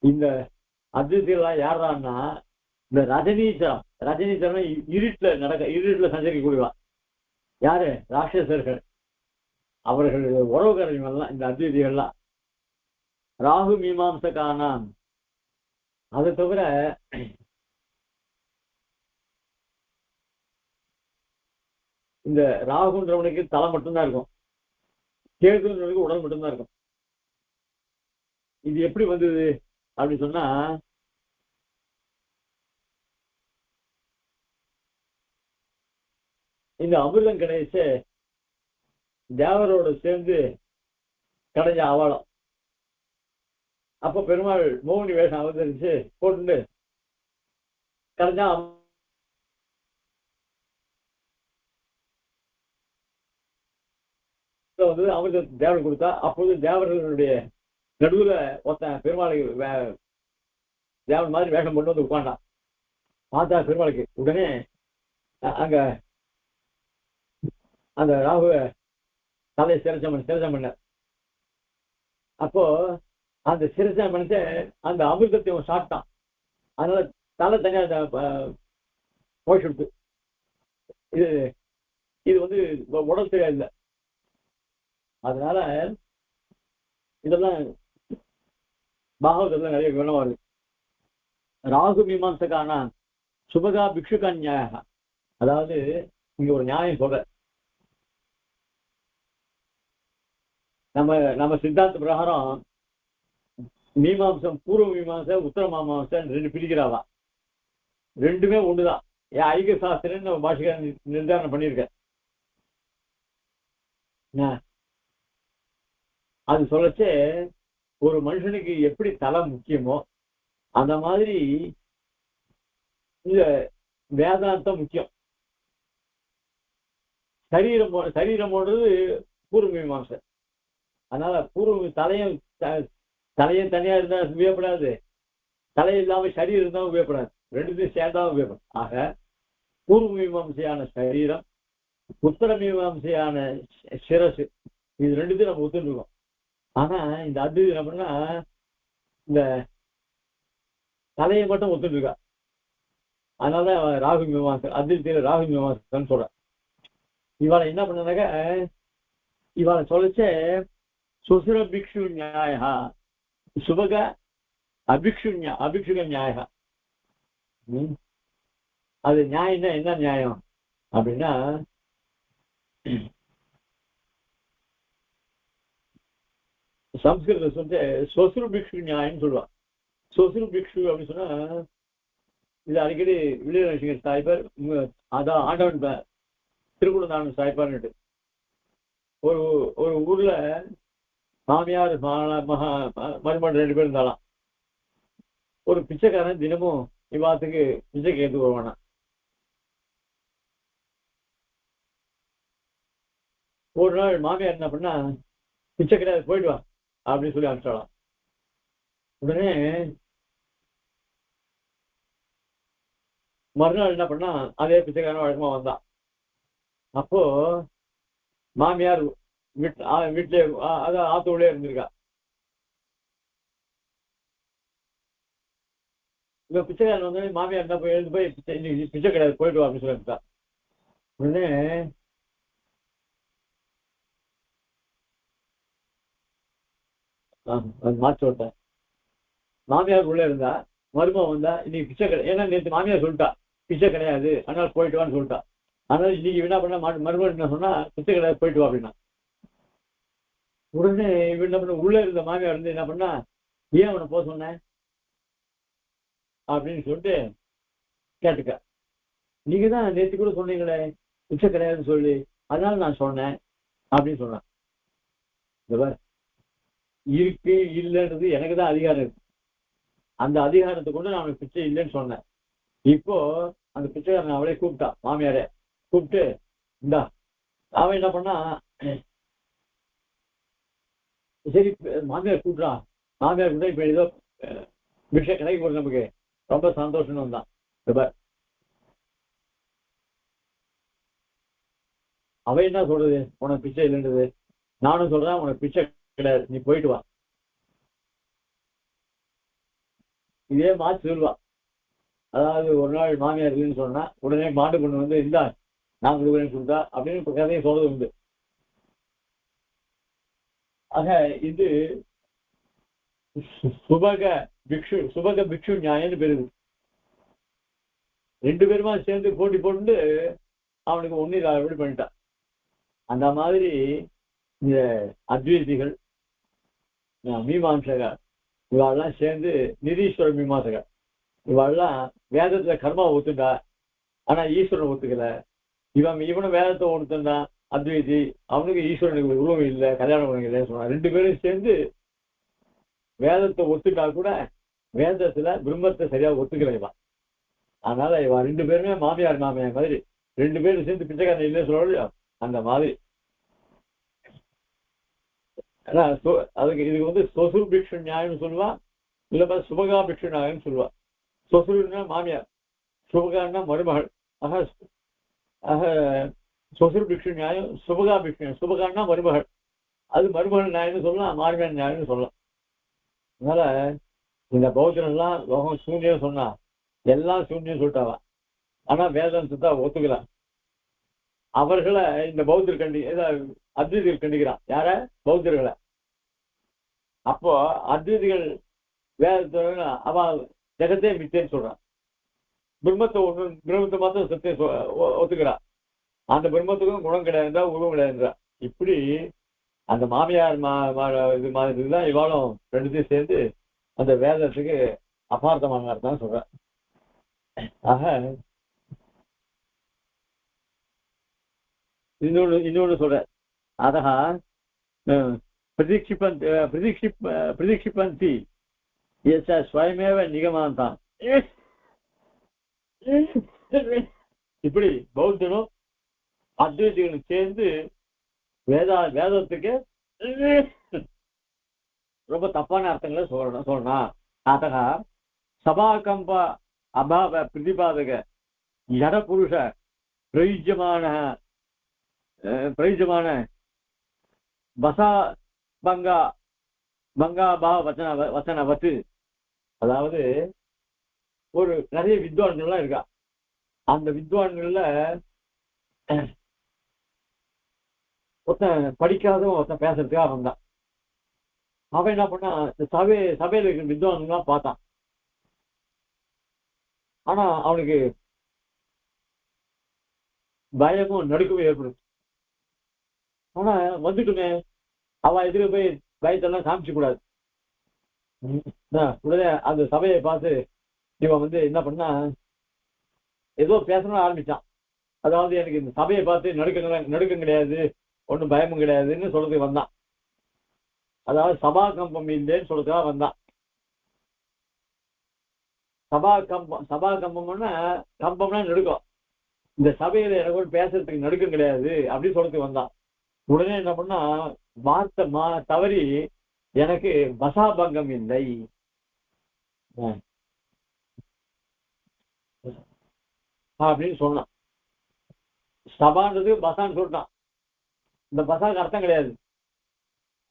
இந்த அத்விதீலாம் யாரான்னா இந்த ரஜினிச்சரம் இருட்டுல சஞ்சரிக்கக்கூடியவா. யாரு? ராட்சசர்கள், அவர்களுடைய உறவுகாரர்கள்லாம் இந்த அத்விதிகள்லாம். ராகு மீமாம்சகானாம். அதை தவிர இந்த ராகுன்றவனுக்கு தலை மட்டும்தான் இருக்கும், கேதுன்றவனுக்கு உடல் மட்டும்தான் இருக்கும். இது எப்படி வந்தது அப்படின்னு சொன்னா, இந்த அமிர்தம் கிடைச்ச தேவரோட சேர்ந்து கடைஞ்ச அவலம். அப்ப பெருமாள் மோகினி வேஷம் அவதரிச்சு போட்டு கடைஞ்சா வந்து அமிர்த தேவன் கொடுத்தா. அப்போது தேவர்களுடைய நடுவுல ஒருத்தன் பெருமாளுக்கு தேவன் மாதிரி வேஷம் கொண்டு வந்து உட்காண்டான். பார்த்தா பெருமாளுக்கு உடனே அங்க அந்த ராகுவ தலையை சிரச்சம் பண்ண. அப்போ அந்த சிரச்சம் பண்ணிட்டு அந்த அமிர்தத்தை சாப்பிட்டான். அதனால தலை தனியா போயிட்டு இது இது வந்து உடல் தெரியாது. அதனால இதெல்லாம் பாகவதெல்லாம் நிறைய விவரமா இருக்கு. ராகு மீமாம்சகான சுபகா பிக்ஷுகா நியாய. அதாவது இங்க ஒரு நியாயம் சொல்ற. நம்ம சித்தாந்த பிரகாரம் மீமாம்சம், பூர்வ மீமாம்சை, உத்தர மீமாம்சம் ரெண்டு பிரிக்கிறாவா. ரெண்டுமே ஒண்ணுதான். ஐக்கிய சாஸ்திரம் நம்ம பாஷிகர் நிர்தாரணம் பண்ணியிருக்க. அது சொல்லச்சே ஒரு மனுஷனுக்கு எப்படி தலை முக்கியமோ அந்த மாதிரி இந்த வேதாந்தம் முக்கியம். சரீரம்ன்றது பூர்வ மீமாம்சை. அதனால தலையும் தனியா இருந்தா உபயோகப்படாது, தலை இல்லாம சரீரம் இருந்தாலும் உபயோகப்படாது, ரெண்டுத்தையும் சேர்ந்தாலும் உபயோகப்படும். ஆக பூர்வ மீமாம்சையான சரீரம், உத்தர மீமாம்சையான சிரசு, இது ரெண்டுத்தையும் நம்ம ஒத்துருக்கோம். ஆனா இந்த அத்வைதம் என்ன பண்ணா இந்த தலையை மட்டும் ஒத்துருக்கா. அதனாலதான் ராகு மீமாம்சை, அத்வைதத்துல ராகு மீமாம்சைன்னு சொல்ற. இவாளை என்ன பண்ணாக்க இவாளை சொல்லச்ச சுசுர பிக்ஷு நியாயா சுபக அபிக்ஷுக நியாயா. அது நியாயம்னா என்ன நியாயம் அப்படின்னா, சம்ஸ்கிருத சொல்லிட்டு சொசுரு பிக்ஷு நியாயம்னு சொல்லுவான். சொசுரு பிக்ஷு அப்படின்னு சொன்னா இது அடிக்கடி விஜயலட்சுமி சாய்பார், அதான் ஆண்டவன் திருக்குறந்தாண்டன் சாய்பார்னுட்டு ஒரு ஊர்ல மாமியார் மருமகன் ரெண்டு பேரும் இருந்தாலாம். ஒரு பிச்சைக்காரன் தினமும் விவாதத்துக்கு பிச்சை கேட்டு வருவானா. ஒரு நாள் மாமியார் என்ன பண்ணா, பிச்சை கிடையாது போயிட்டு வா அப்படின்னு சொல்லி அனுப்பிச்சாலாம். உடனே மறுநாள் என்ன பண்ணா, அதே பிச்சைக்காரன் வழக்கமா வந்தான். அப்போ மாமியார் வீட்டிலே அதான் ஆத்தோடே இருந்திருக்கா. இப்ப பிச்சைக்காரன் வந்து மாமியார் என்ன போய் எழுந்து போய் பிச்சை கிடையாது போயிட்டு வா அப்படின்னு சொல்லிட்டா. உடனே மாற்றி விட்டேன். மாமியார் உள்ள இருந்தா, மருமகன் வந்தா இன்னைக்கு பிச்சை கிடையாது, ஏன்னா நேற்று மாமியார் சொல்லிட்டா பிச்சை கிடையாது அதனால போயிட்டு வான்னு சொல்லிட்டா. அதனால இன்னைக்கு என்ன பண்ண மருமகன் என்ன சொன்னா, பிச்சை கிடையாது போயிட்டு வா அப்படின்னா. உடனே இவன் என்ன பண்ண, உள்ள இருந்த மாமியார் வந்து என்ன பண்ணா, ஏன் அவனை போக சொன்ன அப்படின்னு சொல்லிட்டு கேட்டுக்க. நீங்க தான் நேற்று கூட சொன்னீங்களே பிச்சை கிடையாதுன்னு சொல்லி, அதனால நான் சொன்னேன் அப்படின்னு சொன்னேன். இருக்கு இல்லைன்றது எனக்கு தான் அதிகாரம் இருக்கு. அந்த அதிகாரத்தை கொண்டு நான் பிச்சை இல்லைன்னு சொன்னேன். இப்போ அந்த பிச்சைக்காரன் அவளே கூப்பிட்டான், மாமியாரே கூப்பிட்டு, இந்தா. அவன் என்ன பண்ணா, சரி மாமியார் கூப்பிட்டான். மாமியார் கூட இப்ப ஏதோ விஷயம் கிடைக்க போறது, நமக்கு ரொம்ப சந்தோஷம்னு வந்தான். அவ என்ன சொல்றது, உனக்கு பிச்சை இல்லைன்றது. நானும் சொல்றேன் உனக்கு பிச்சை கிடையாது, நீ போயிட்டு வா. இதே மாற்றி சொல்லுவா. அதாவது ஒரு நாள் மாமியார் இல்லைன்னு சொன்னா உடனே மாட்டு பொண்ணு வந்து இந்தா நான் கொடுக்குறேன்னு கொடுத்தா அப்படின்னு கதையை சொல்றது உண்டு. ஆக இது சுபக பிக்ஷு நியாயம்னு பெருது. ரெண்டு பேருமா சேர்ந்து போட்டி போட்டு அவனுக்கு ஒண்ணு அப்படி பண்ணிட்டான். அந்த மாதிரி இந்த அத்வைதிகள், மீமாம்சகர் இவாள்லாம் சேர்ந்து நிரீஸ்வர மீமாசகர் இவாள்லாம் வேதத்துல கர்மா ஒத்துண்டா, ஆனா ஈஸ்வரன் ஒத்துக்கல. இவனும் வேதத்தை ஒத்துண்டான் அத்வைதி, அவனுக்கு ஈஸ்வரனுக்கு உருவம் இல்லை, கல்யாணம் உணவு இல்லைன்னு சொன்னான். ரெண்டு பேரும் சேர்ந்து வேதத்தை ஒத்துட்டா கூட வேதத்துல பிரம்மத்தை சரியா ஒத்துக்கிறவா. அதனால இவ ரெண்டு பேருமே மாமியார் மாமியார் மாதிரி ரெண்டு பேரும் சேர்ந்து பிச்சைக்காரன் இல்லைன்னு சொல்ல அந்த மாதிரி. அதுக்கு இதுக்கு வந்து சொசுர் பிக்ஷு நியாயம்னு சொல்லுவா, இல்ல சுபகா பிக்ஷு நியாயம்னு சொல்லுவா. சொசுருன்னா மாமியார், சுபகான்னா மருமகள். ஆக சொசுர் பிக்ஷு நியாயம், சுபகா பிக்ஷு. சுபகான்னா மருமகள், அது மருமகள் நியாயம்னு சொல்லலாம், மாமியார் நியாயம்னு சொல்லலாம். அதனால இந்த பௌத்தன் எல்லாம் லோகம் சூன்யம் சொன்னா எல்லாம் சூன்யம் சொல்லிட்டாவா. ஆனா வேதம் சுத்தா ஒத்துக்கலாம். அவர்களை இந்த பௌத்தர் அத்வைதிகள் கண்டிக்கிறான். யார? பௌத்தர்களை. அப்போ அத்வைதிகள் வேதத்தோட அவ ஜெகத்தே மிச்சேன்னு சொல்றான். பிரம்மத்தை மாத்திரம் சத்திய ஒத்துக்கிறான். அந்த பிரம்மத்துக்கும் குணம் கிடையாதுன்றா, உருவம் கிடையாதுன்றா. இப்படி அந்த மாமியார் இது மாதிரிதான் இவாளும் ரெண்டுத்தையும் சேர்ந்து அந்த வேதத்துக்கு அபார்த்தமானதான் சொல்ற. ஆக இன்னொன்னு சொல்ற. அதா பிரதீட்சிப்பந்தி ஸ்வயமேவ நிகமாந்தான். இப்படி பௌத்தனும் அத்வைதிகளும் சேர்ந்து வேதத்துக்கு ரொம்ப தப்பான அர்த்தங்களை சொல்லணும். அதா சபாகம்ப அபாவ பிரதிபாதக ஜட புருஷ பிரயுஜமான பசா பங்காபா வச்சனவத்து. அதாவது ஒரு நிறைய வித்வான்கள்லாம் இருக்கா. அந்த வித்வான்கள்ல ஒருத்தன் படிக்காதவன் ஒருத்தன் பேசுறதுக்காக வந்தான். அவன் என்ன பண்ணா, சபையில இருக்கிற வித்வான்கள்லாம் பார்த்தான். ஆனா அவனுக்கு பயமும் நடுக்கமும் ஏற்படும். ஆனா வந்துட்டுமே அவன் எதிர போய் பயத்தெல்லாம் காமிச்சு கூடாது. உடனே அந்த சபையை பார்த்து இவன் வந்து என்ன பண்ணா, ஏதோ பேசணும்னு ஆரம்பிச்சான். அதாவது எனக்கு இந்த சபையை பார்த்து நடுக்கம் கிடையாது, ஒன்றும் பயமும் கிடையாதுன்னு சொல்றதுக்கு வந்தான். அதாவது சபா கம்பம் இல்லைன்னு சொல்றதுக்காக வந்தான். சபா கம்பம்னா நடுக்கம். இந்த சபையில எனக்கு பேசுறதுக்கு நடுக்கம் கிடையாது அப்படின்னு சொல்றதுக்கு வந்தான். உடனே என்ன பண்ணா, வார்த்தை தவறி எனக்கு பசாபங்கம் இல்லை அப்படின்னு சொன்னான். சபான்றது பசான்னு சொல்லிட்டான். இந்த பசாக்கு அர்த்தம் கிடையாது,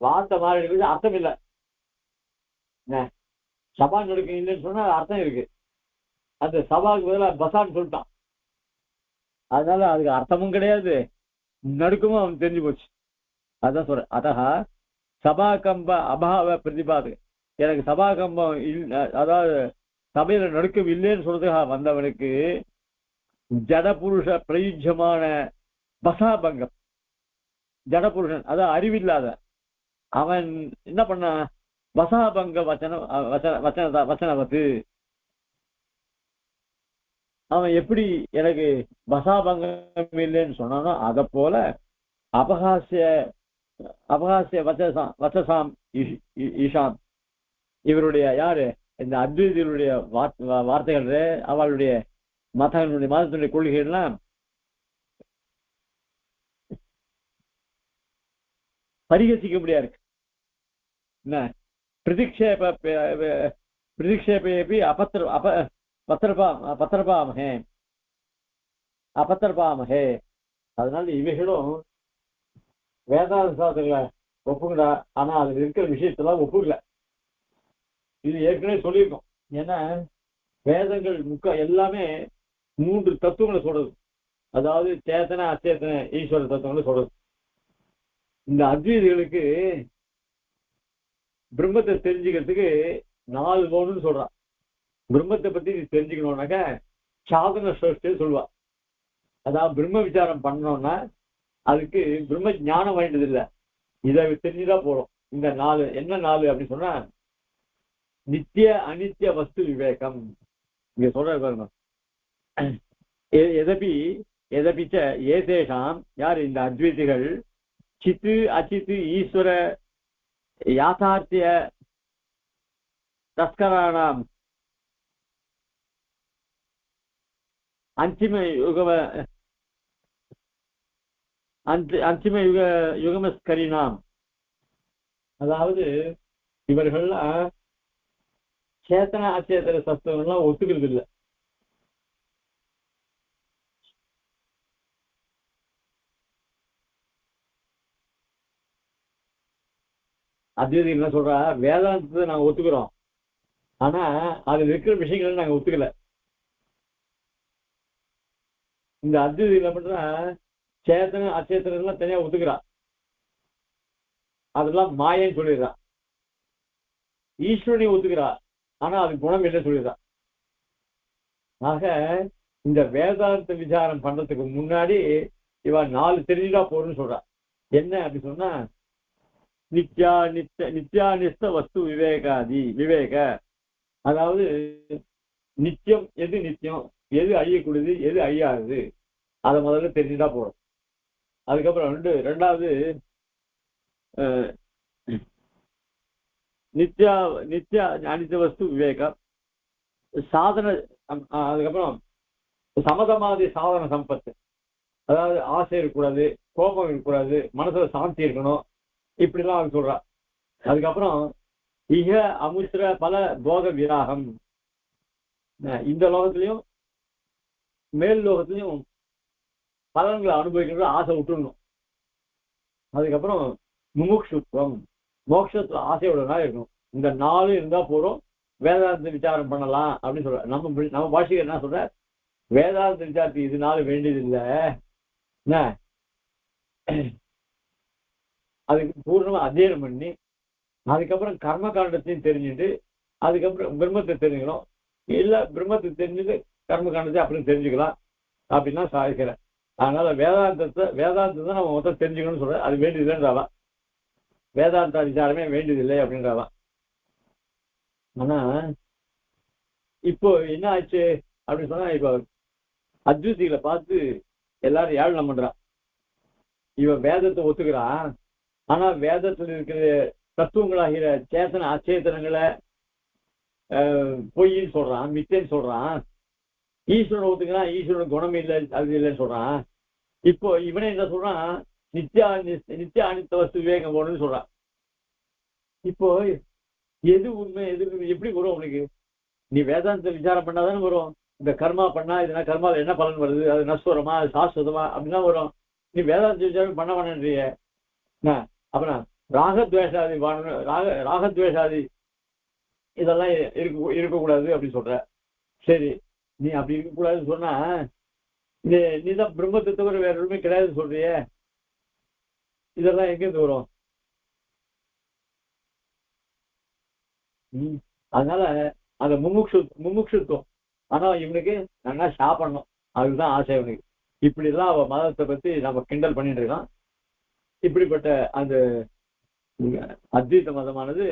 வார்த்தை மாறி அர்த்தம் இல்லை. சபான் நடுக்கம் இல்லைன்னு சொன்னா அர்த்தம் இருக்கு. அந்த சபாவுக்கு பதிலாக பசான்னு சொல்லிட்டான். அதனால அதுக்கு அர்த்தமும் கிடையாது, நடுக்கமும் அவன் தெரிஞ்சு போச்சு. அதான் சொல்றேன். அதா சபாகம்ப அபாவ பிரதிபாது. எனக்கு சபாகம்பம் அதாவது சபையில நடுக்கம் இல்லைன்னு சொல்றதுக்காக வந்தவனுக்கு ஜடபுருஷ பிரயுஜமான பசாபங்கம். ஜடபுருஷன் அதான் அறிவில்லாத அவன் என்ன பண்ண, பசாபங்க வச்சனவத்து அவன் எப்படி எனக்கு பசாபங்கம் இல்லைன்னு சொன்னானோ அதை போல அபகாசிய அபகாசிய வச்சசாம் ஈஷாம் இவருடைய யாரு இந்த அத்வைதிகளுடைய வார்த்தைகள் அவளுடைய மதத்தினுடைய கொள்கைகள்லாம் பரிகசிக்க முடியாது இருக்கு என்ன பிரதிக்ஷேபி அபத்திரபாமகே அதனால இவைகளும் வேதாந்த சாஸ்திரங்களை ஒப்புங்கடா ஆனா அதுல இருக்கிற விஷயத்தெல்லாம் ஒப்புக்கல. இது ஏற்கனவே சொல்லியிருக்கோம். ஏன்னா வேதங்கள் எல்லாமே 3 தத்துவங்களை சொல்றது. அதாவது சேத்தன அச்சேத்தன ஈஸ்வர தத்துவங்களை சொல்றது. இந்த அத்வைதிகளுக்கு பிரம்மத்தை தெரிஞ்சுக்கிறதுக்கு 4 வேணும்னு சொல்றான். பிரம்மத்தை பத்தி தெரிஞ்சுக்கணும்னாக்க சாதன சிரஷ்டி சொல்லுவா. அதாவது பிரம்ம விசாரம் பண்ணோம்னா அதுக்கு பிரம்ம ஞானம் வேண்டியது இல்லை, இதை தெரிஞ்சுதான் போறோம். இந்த 4 என்ன 4 அப்படின்னு சொன்னா நித்திய அனித்திய வஸ்து விவேகம். இங்க சொல்ற பாருங்க, எதபிச்ச ஏதேஷாம் யார் இந்த அத்வைதிகள் சித்து அச்சித்து ஈஸ்வர யாதார்த்திய தஸ்கராணாம் அந்திம யுகமஸ்கரினாம். அதாவது இவர்கள்லாம் சேத்தன அச்சேத்தன தத்துவங்கள்லாம் ஒத்துக்கிறது இல்லை. அத்வைதி என்ன சொல்றா, வேதாந்தத்தை நாங்க ஒத்துக்கிறோம், ஆனா அதுல இருக்கிற விஷயங்கள் நாங்க ஒத்துக்கல. இந்த அத்வைதி என்ன பண்றா, சேத்தன அச்சேத்தனம் எல்லாம் தனியா ஒத்துக்கிறா, அதெல்லாம் மாயன்னு சொல்லிடுறா. ஈஸ்வரனை ஒத்துக்கிறா, ஆனா அது குணம் இல்லைன்னு சொல்லிடுறா. ஆக இந்த வேதாந்த விசாரம் பண்றதுக்கு முன்னாடி இவ 4 தெரிஞ்சுட்டா போறன்னு சொல்றா. என்ன அப்படி சொன்னா நித்யானிஷ்ட வஸ்து விவேக. அதாவது நித்தியம் எது நித்தியம், எது அழியக்கூடியது, எது அழியாதது, அதை முதல்ல தெரிஞ்சுட்டா போறோம். அதுக்கப்புறம் ரெண்டாவது நித்யா அனித்த வஸ்து விவேகம் சாதன. அதுக்கப்புறம் சமதமாதி சாதன சம்பத்து. அதாவது ஆசை இருக்கக்கூடாது, கோபம் இருக்கக்கூடாது, மனசுல சாந்தி இருக்கணும், இப்படிலாம் அவன் சொல்றா. அதுக்கப்புறம் இக அமுத்திர பல போக விராகம். இந்த லோகத்திலையும் மேல் லோகத்திலையும் பலன்களை அனுபவிக்கிறது ஆசை விட்டுடணும். அதுக்கப்புறம் முமுட்சுத்துவம், மோட்சத்துல ஆசையோட நாள் இருக்கணும். இந்த 4 இருந்தா போறோம், வேதாந்த விசாரம் பண்ணலாம் அப்படின்னு சொல்ற. நம்ம பாஷைக்கு என்ன சொல்ற, வேதாந்த விசாரத்துக்கு இது 4 வேண்டியது இல்லை, என்ன அதுக்கு பூர்ணமா அத்தியனம் பண்ணி அதுக்கப்புறம் கர்ம காண்டத்தையும் தெரிஞ்சுட்டு அதுக்கப்புறம் பிரம்மத்தை தெரிஞ்சுக்கணும். இல்ல பிரம்மத்தை தெரிஞ்சுட்டு கர்ம காண்டத்தை அப்படின்னு தெரிஞ்சுக்கலாம் அப்படின்னா சாதிக்கிறேன். அதனால வேதாந்தத்தை நம்ம மொத்தம் தெரிஞ்சுக்கணும்னு சொல்ற. அது வேண்டியதுன்றாவா, வேதாந்த விசாரமே வேண்டியதில்லை அப்படின்றாவா. ஆனா இப்போ என்ன ஆச்சு அப்படின்னு சொன்னா, இப்போ அத்வைதிகளை பார்த்து எல்லாரும் ஏளனம் பண்றான். இவன் வேதத்தை ஒத்துக்கிறான், ஆனா வேதத்தில் இருக்கிற தத்துவங்களாகிற சேத்தன அச்சேத்தனங்களை பொய்ன்னு சொல்றான், மித்தேன்னு சொல்றான். ஈஸ்வரன் ஒத்துக்கிறான், ஈஸ்வரன் குணம் இல்லை அது இல்லைன்னு சொல்றான். இப்போ இவனே என்ன சொல்றான், நித்திய அனித்த வஸ்து விவேகம் போகணும்னு சொல்றான். இப்போ எது உண்மை எது எப்படி வரும் உனக்கு? நீ வேதாந்த விசாரம் பண்ணாதானே வரும். இந்த கர்மா பண்ணா இதுனா கர்மாவில் என்ன பலன் வருது, அது நஸ்வரமா அது சாஸ்வதமா அப்படின்னா வரும். நீ வேதாந்த விசாரம் பண்ண வேணான்றிய. அப்புறம் ராகத்வேஷாதி இதெல்லாம் இருக்கக்கூடாது அப்படின்னு சொல்ற. சரி, நீ அப்படி இருக்கக்கூடாதுன்னு சொன்னா நீதான் பிரம்மத்தை தவிர வேற எதுவுமே கிடையாதுன்னு சொல்றிய. இதெல்லாம் எங்கேருந்து வரும்? அதனால அந்த முமுட்சுத்துவம். ஆனா இவனுக்கு நல்லா சாப்பிடணும், அதுதான் ஆசை இவனுக்கு. இப்படிலாம் அவ மதத்தை பத்தி நம்ம கிண்டல் பண்ணிட்டு இருக்கான். இப்படிப்பட்ட அந்த அத்வைத மதமானது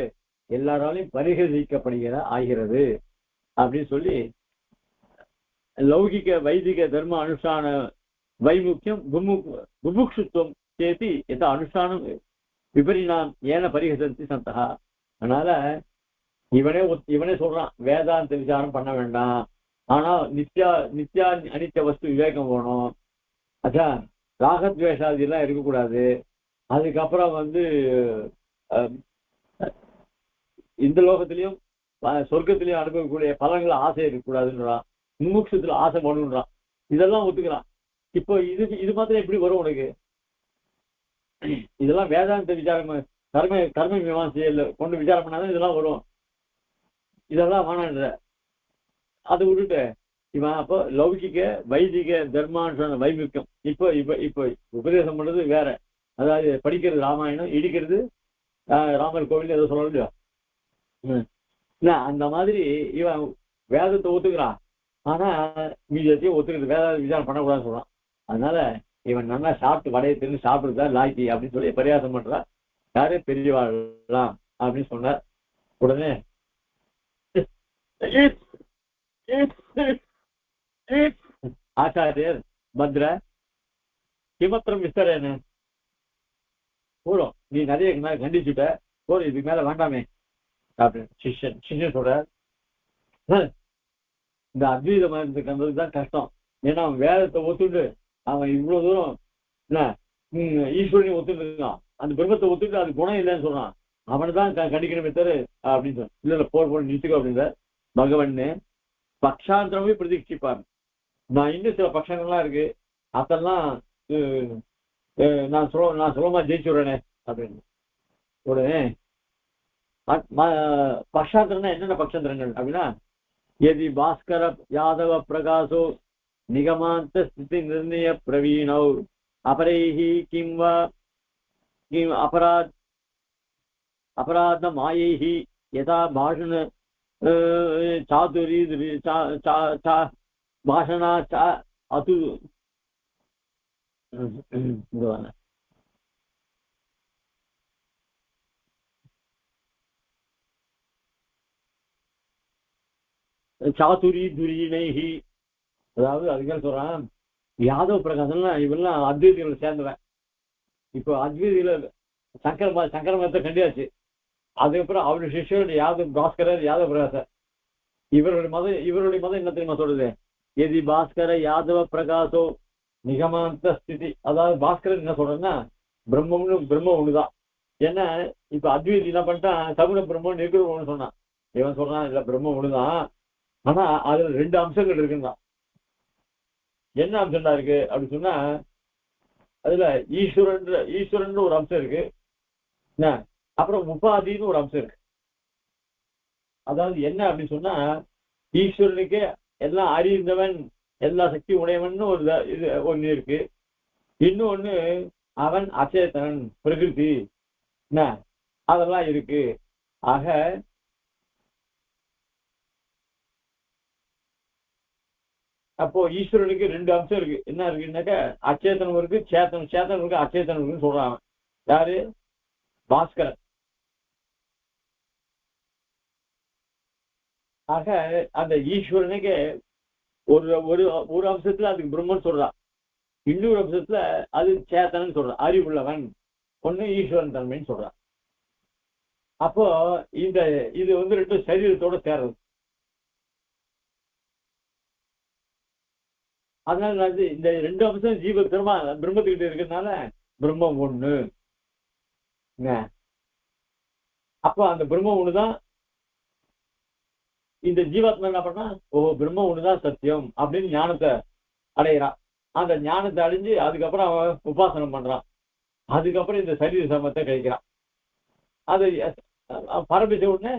எல்லாராலையும் பரிகரிக்கப்படுகிற ஆகிறது அப்படின்னு சொல்லி லௌகிக வைதிக தர்ம அனுஷ்டான வைமுக்கியம் புபுக்ஷுத்துவம் சேத்தி எத அனுஷ்டானம் விபரிணாம் ஏன பரிஹசந்தி சந்தகா. அதனால இவனே சொல்றான் வேதாந்த விசாரம் பண்ண வேண்டாம், ஆனா நித்யா அனித்ய வஸ்து விவேகம் போகணும், அச்சா ராகத்வேஷாதி எல்லாம் இருக்கக்கூடாது, அதுக்கப்புறம் இந்த லோகத்திலையும் சொர்க்கத்திலையும் அனுபவிக்கக்கூடிய பலன்கள் ஆசை இருக்கக்கூடாதுன்றான், முமுட்சத்துல ஆசை பண்ணுன்றான், இதெல்லாம் ஒத்துக்கிறான். இப்போ இது மாத்திரம் எப்படி வரும் உனக்கு? இதெல்லாம் வேதாந்த விசாரம் கர்ம மீமாசையில கொண்டு விசாரம் பண்ணாதான் இதெல்லாம் வரும். இதெல்லாம் வேணான்ற அதை விட்டுட்டு இவன் அப்போ லௌகிக வைதிக தர்மானுஷ்டான வைமுக்கியம் இப்போ உபதேசம் பண்றது வேற. அதாவது படிக்கிறது ராமாயணம், இடிக்கிறது ராமர் கோவில் ஏதோ சொல்ல இல்லையோ, அந்த மாதிரி இவன் வேதத்தை ஒத்துக்கிறான், ஆனா மீதியத்தையும் ஒத்துக்கிறது வேதாந்த விசாரம் பண்ணக்கூடாதுன்னு சொல்றான். அதனால இவன் நல்லா சாப்பிட்டு வடையை தின்னு சாப்பிடுறதா லாய்க்கு அப்படின்னு சொல்லி பரியாசம் பண்றா. யாரு பெரியவாழலாம் அப்படின்னு சொன்னார். உடனே ஆச்சாரியர் பத்ர கிமத்திரம் விஸ்தரேன்னு போறோம், நீ நிறைய கண்டிச்சுட்ட போறோம், இதுக்கு மேல வேண்டாமே அப்படின்னு சிஷ்யன் சொல்ற. இந்த அத்வைத மதத்துக்கு வந்ததுதான் கஷ்டம். ஏன்னா அவன் வேதத்தை ஒத்துட்டு அவன் இவ்வளவு தூரம் ஈஸ்வரனையும் ஒத்துட்டு இருக்கான், அந்த பிரம்மத்தை ஒத்துட்டு அது குணம் இல்லைன்னு சொல்றான், அவனை தான் கண்டிக்கணுமே தரு அப்படின்னு சொன்ன. இல்ல போர் நிறுத்துக்கோ அப்படின்ற பகவன்னு பக்ஷாந்திரமே பிரதீட்சிப்பார். நான் இன்னும் சில பட்சங்கள்லாம் இருக்கு, அதெல்லாம் நான் சுலமா ஜெயிச்சுடுறேனே அப்படின்னு. உடனே பக்ஷாந்திரம்னா என்னென்ன பட்சாந்திரங்கள் அப்படின்னா, எதி பாஸ்கர யாதவ பிரகாசோ நிகமாந்த ஸ்திதி நிர்ணய பிரவீணௌ அபரைஹி கிம் அபராத மாயைஹி யதா பாஷண சாதுரி பாஷணா அது சாதுரி துரிணைஹி. அதாவது அதுக்கு சொல்றான் யாதவ பிரகாசம்லாம் இவெல்லாம் அத்வைதிகளை சேர்ந்தவன். இப்போ அத்வைதியில சங்கர மதத்தை கண்டியாச்சு. அதுக்கப்புறம் அவருடைய சிஷ்யர் யாதவ் பாஸ்கரர் யாதவ பிரகாசர். இவருடைய மதம் என்ன தெரியுமா சொல்றது? எதி பாஸ்கர யாதவ பிரகாசோ நிகமாந்த ஸ்திதி. அதாவது பாஸ்கரர் என்ன சொல்றேன்னா பிரம்மம் ஒண்ணுதான். ஏன்னா இப்ப அத்வைதி என்ன பண்ணிட்டான், சகுன பிரம்மம் நிர்குணம்னு சொன்னான். இவன் சொல்றான் இல்ல பிரம்மம் ஒண்ணுதான், ஆனா அதுல 2 அம்சங்கள் இருக்குதான். என்ன அம்சம்டா இருக்கு அப்படின்னு சொன்னா, அதுல ஈஸ்வரன் ஒரு அம்சம் இருக்கு, அப்புறம் உபாதின்னு ஒரு அம்சம் இருக்கு. அதாவது என்ன அப்படின்னு சொன்னா, ஈஸ்வரனுக்கு எல்லாம் அறிந்தவன் எல்லா சக்தி உடையவன் ஒரு இது ஒண்ணு இருக்கு. இன்னொன்னு அவன் அச்சேதனன் பிரகிருதி அதெல்லாம் இருக்கு. ஆக அப்போ ஈஸ்வரனுக்கு 2 அம்சம் இருக்கு. என்ன இருக்குன்னாக்க அச்சேதனம் இருக்கு, சேத்தனம் இருக்கு, அச்சேதனம் இருக்குன்னு சொல்றான். யாரு? பாஸ்கரன். ஆக அந்த ஈஸ்வரனுக்கு ஒரு அம்சத்துல அதுக்கு பிரம்மன் சொல்றான், இன்னொரு அம்சத்துல அது சேத்தனன்னு சொல்றான், அறிவுள்ளவன். ஒண்ணு ஈஸ்வரன் தன்மைன்னு சொல்றான். அப்போ இது 2 சரீரத்தோட சேர்றது. அதனால இந்த 2 அம்சம் ஜீவ பிரம்மத்துக்கிட்ட இருக்கிறதுனால பிரம்மம் ஒண்ணு. அப்போ அந்த பிரம்மம் ஒண்ணுதான். இந்த ஜீவாத்மா என்ன பண்ணா, பிரம்மம் ஒண்ணுதான் சத்தியம் அப்படின்னு ஞானத்தை அடையிறான். அந்த ஞானத்தை அடைஞ்சு அதுக்கப்புறம் அவன் உபாசனம் பண்றான். அதுக்கப்புறம் இந்த சரீர சமத்தை கழிக்கிறான். அது பரம்பிச்ச உடனே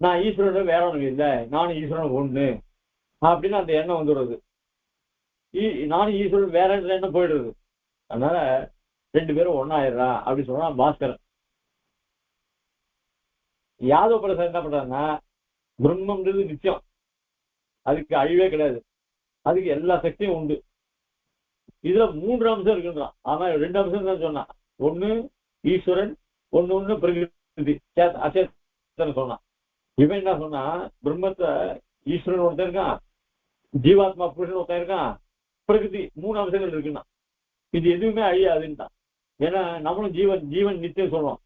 நான் ஈஸ்வரன் வேற ஒண்ணு இல்லை, நானும் ஈஸ்வரன் ஒண்ணு அப்படின்னு அந்த எண்ணம் வந்துடுறது. நானும் ஈஸ்வரன் வேற எண்ணம் போயிடுறது. அதனால 2 பேரும் ஒன்னாயிடுறா அப்படின்னு சொல்றான் பாஸ்கரன். யாதவ பிரசாத் என்ன பண்றாங்கன்னா, பிரம்மன்றது நித்தியம், அதுக்கு அழிவே கிடையாது, அதுக்கு எல்லா சக்தியும் உண்டு. இதுல 3 அம்சம் இருக்குன்றான். ஆனா 2 அம்சம் தான் சொன்னான். ஒண்ணு ஈஸ்வரன், ஒண்ணு பிரகிருதி அச்சேதன் சொன்னான். இவன் என்ன சொன்னா, பிரம்மத்தை ஈஸ்வரன் ஒருத்தன் இருக்கான், ஜீவாத்மா புருஷன் ஒருத்தன் இருக்கான், பிரகிருதி 3 அம்சங்கள் இருக்குன்னா இது எதுவுமே அழியாதுன்னு. ஏன்னா நம்மளும் ஜீவன் நித்தியம் சொல்றோம்,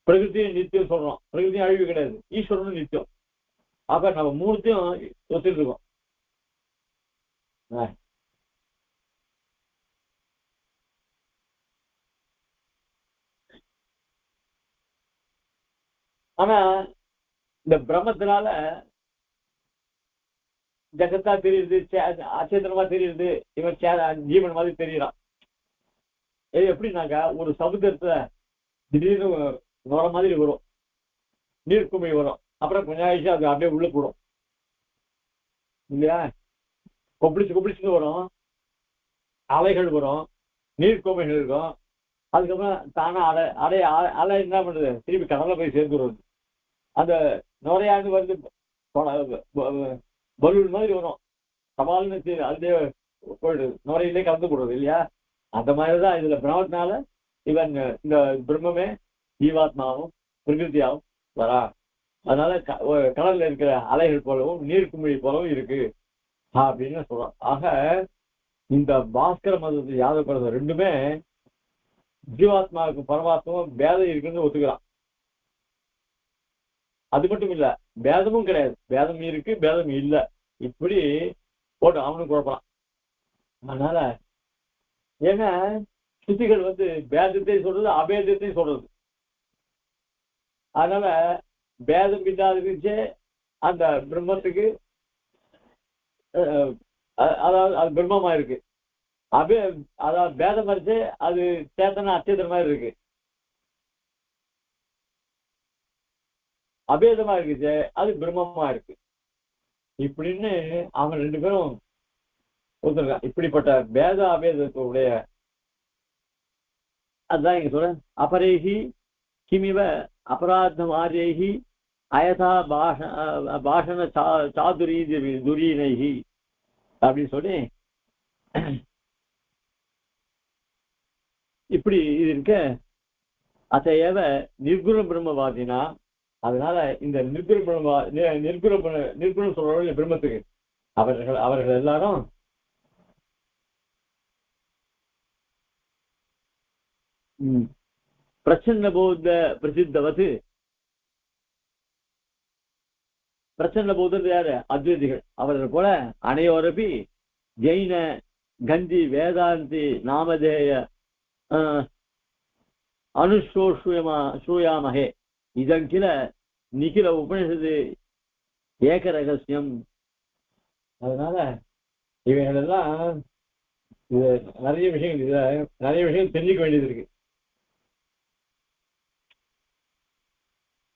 பிரகிருதியும் நித்தியம் சொல்றோம். பிரகிருதியும் அழிவு கிடையாது, ஈஸ்வரனும் நித்தியம். அப்ப நம்ம 3த்தையும் ஒத்துட்டு இருக்கோம். ஆனா இந்த பிரம்மத்தினால ஜகத்தா தெரியுது, அச்சேதனமா தெரியுது, இவன் ஜீவன் மாதிரி தெரியறான். இது எப்படின்னாக்கா, ஒரு சமுத்திரத்துல திடீர்னு நுர மாதிரி வரும், நீர்க்குமிழி வரும், அப்புறம் கொஞ்ச ஆயிடுச்சு அது அப்படியே உள்ள போடும் இல்லையா. கொப்பளிச்சுன்னு வரும், அலைகள் வரும், நீர்க்குமிழ்கள் இருக்கும். அதுக்கப்புறம் தானே அலை என்ன பண்ணுது, திருப்பி கடல்ல போய் சேர்ந்து வருது. அந்த நுரையாண்டு வந்து பலூன் மாதிரி வரும், சவால்னு அது போயிடுது, நுரையிலே கலந்து போடுறது இல்லையா. அந்த மாதிரிதான் இதுல பிரம்மத்தினால இவன் இந்த பிரம்மமே ஜீவாத்மாவும் பிரகிருதியாவும் வரா. அதனால கடல்ல இருக்கிற அலைகள் போலவும் நீர்க்குமிழி போலவும் இருக்கு அப்படின்னு சொல்றோம். ஆக இந்த பாஸ்கர மதத்தை யாதவ ரெண்டுமே ஜீவாத்மாவுக்கு பரமாத்மாவும் பேதம் இருக்குன்னு ஒத்துக்கிறான். அது மட்டும் இல்ல, பேதமும் கிடையாது, பேதம் இருக்கு பேதம் இல்லை, இப்படி போட்டு அவனும் குழப்பறான். அதனால ஏன்னா சுத்திகள் வந்து பேதத்தை சொல்றது, அபேதத்தை சொல்றது. அதனால பேதம் இல்லாதே அந்த பிரம்மத்துக்கு அதாவது அது பிரம்மமா இருக்கு. அதாவது பேதம் வரைச்சு அது சேத்தன அச்சேதன மாதிரி இருக்கு, அபேதமா இருக்குச்சு அது பிரம்மமா இருக்கு. இப்படின்னு அவங்க 2 பேரும் ஒத்துருக்கான். இப்படிப்பட்ட பேத அபேதத்துடைய அதுதான் இங்க சொல்றேன். அபரேகி கிமிவ அபராதம் ஆரியைகி அயதா பாஷண சாதுரி துரீனைகி அப்படின்னு சொல்லி இப்படி இது இருக்க. அத்தையவ நிர்குண பிரம்மவாதினா, அதனால இந்த நிர்குணம் சொல்ற பிரம்மத்துக்கு அவர்கள் எல்லாரும் பிரச்சன்ன பௌத்த பிரசித்தவது. பிரச்சன்ன பௌத்தர் யாரு? அத்வைதிகள். அவர்கள் போல அனையோரபி ஜெயின கந்தி வேதாந்தி நாமதேய அனுசூயாமகே இதன் கில நிகில உபனிஷத்து ஏக ரகசியம். அதனால இவைகள் எல்லாம் இது நிறைய விஷயங்கள் தெரிஞ்சுக்க வேண்டியது இருக்கு.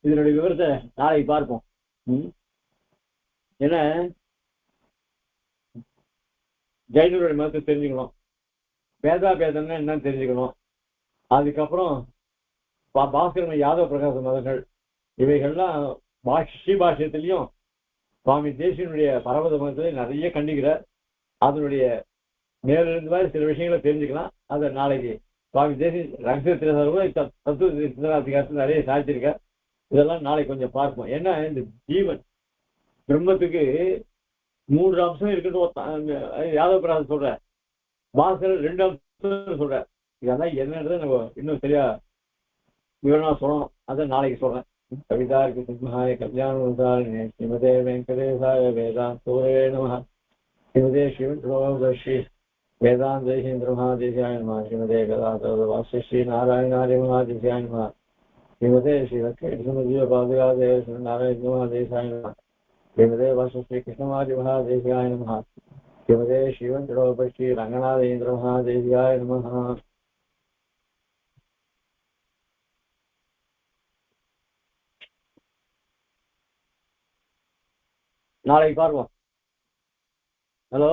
இதனுடைய விவரத்தை நாளைக்கு பார்ப்போம். ஏன்னா ஜைனருடைய மதத்தை தெரிஞ்சுக்கணும், பேதா பேதம்னா என்னன்னு தெரிஞ்சுக்கணும். அதுக்கப்புறம் பாஸ்கர யாதவ பிரகாச மதங்கள் இவைகள்லாம் ஸ்ரீபாஷ்யத்திலையும் சுவாமி தேசியனுடைய பரவத மதத்திலே நிறைய கண்டிக்கிறார். அதனுடைய மேலிருந்து மாதிரி சில விஷயங்களை தெரிஞ்சுக்கலாம். அதை நாளைக்கு சுவாமி தேசிய ரகசியத்தில் கூட தத்துவ சிந்தனாதிகாரத்தில் நிறைய சாதிச்சிருக்கார். இதெல்லாம் நாளைக்கு கொஞ்சம் பார்ப்போம். ஏன்னா இந்த ஜீவன் பிரம்மத்துக்கு 3 அம்சம் இருக்குன்னு யாதவ பிரகாசம் சொல்ற, பாஸ்கரர் 2 அம்சம் சொல்ற. இதெல்லாம் என்னன்றது நம்ம இன்னும் சரியா விவரமா சொல்லணும். அதை நாளைக்கு சொல்றேன். கவிதார்க்கு சிம்ஹாய கல்யாண ஸ்ரீமதே வெங்கடேசாய வேதாந்தோரே நமஹ. ஸ்ரீமதே ஸ்ரீ வேதாந்தேந்திர மகாதேசியாய நமஹ. ஸ்ரீமதே கதாதர வாசி ஸ்ரீ நாராயணாரிய மகாதேசியாய நமஹ. ஸ்ரீமதே ஸ்ரீ லக்ஷ்மீ பாதுகாதே நாராயண மகாதேசாய நமஹ. ஸ்ரீமதே வாசி ஸ்ரீ கிருஷ்ணமாரி மகாதேசியாய நமஹ. ஸ்ரீமதே ஸ்ரீ ரங்கநாதேந்திர மகாதேசியாய நமஹ. நாளைக்கு பார்ப்போம். ஹலோ.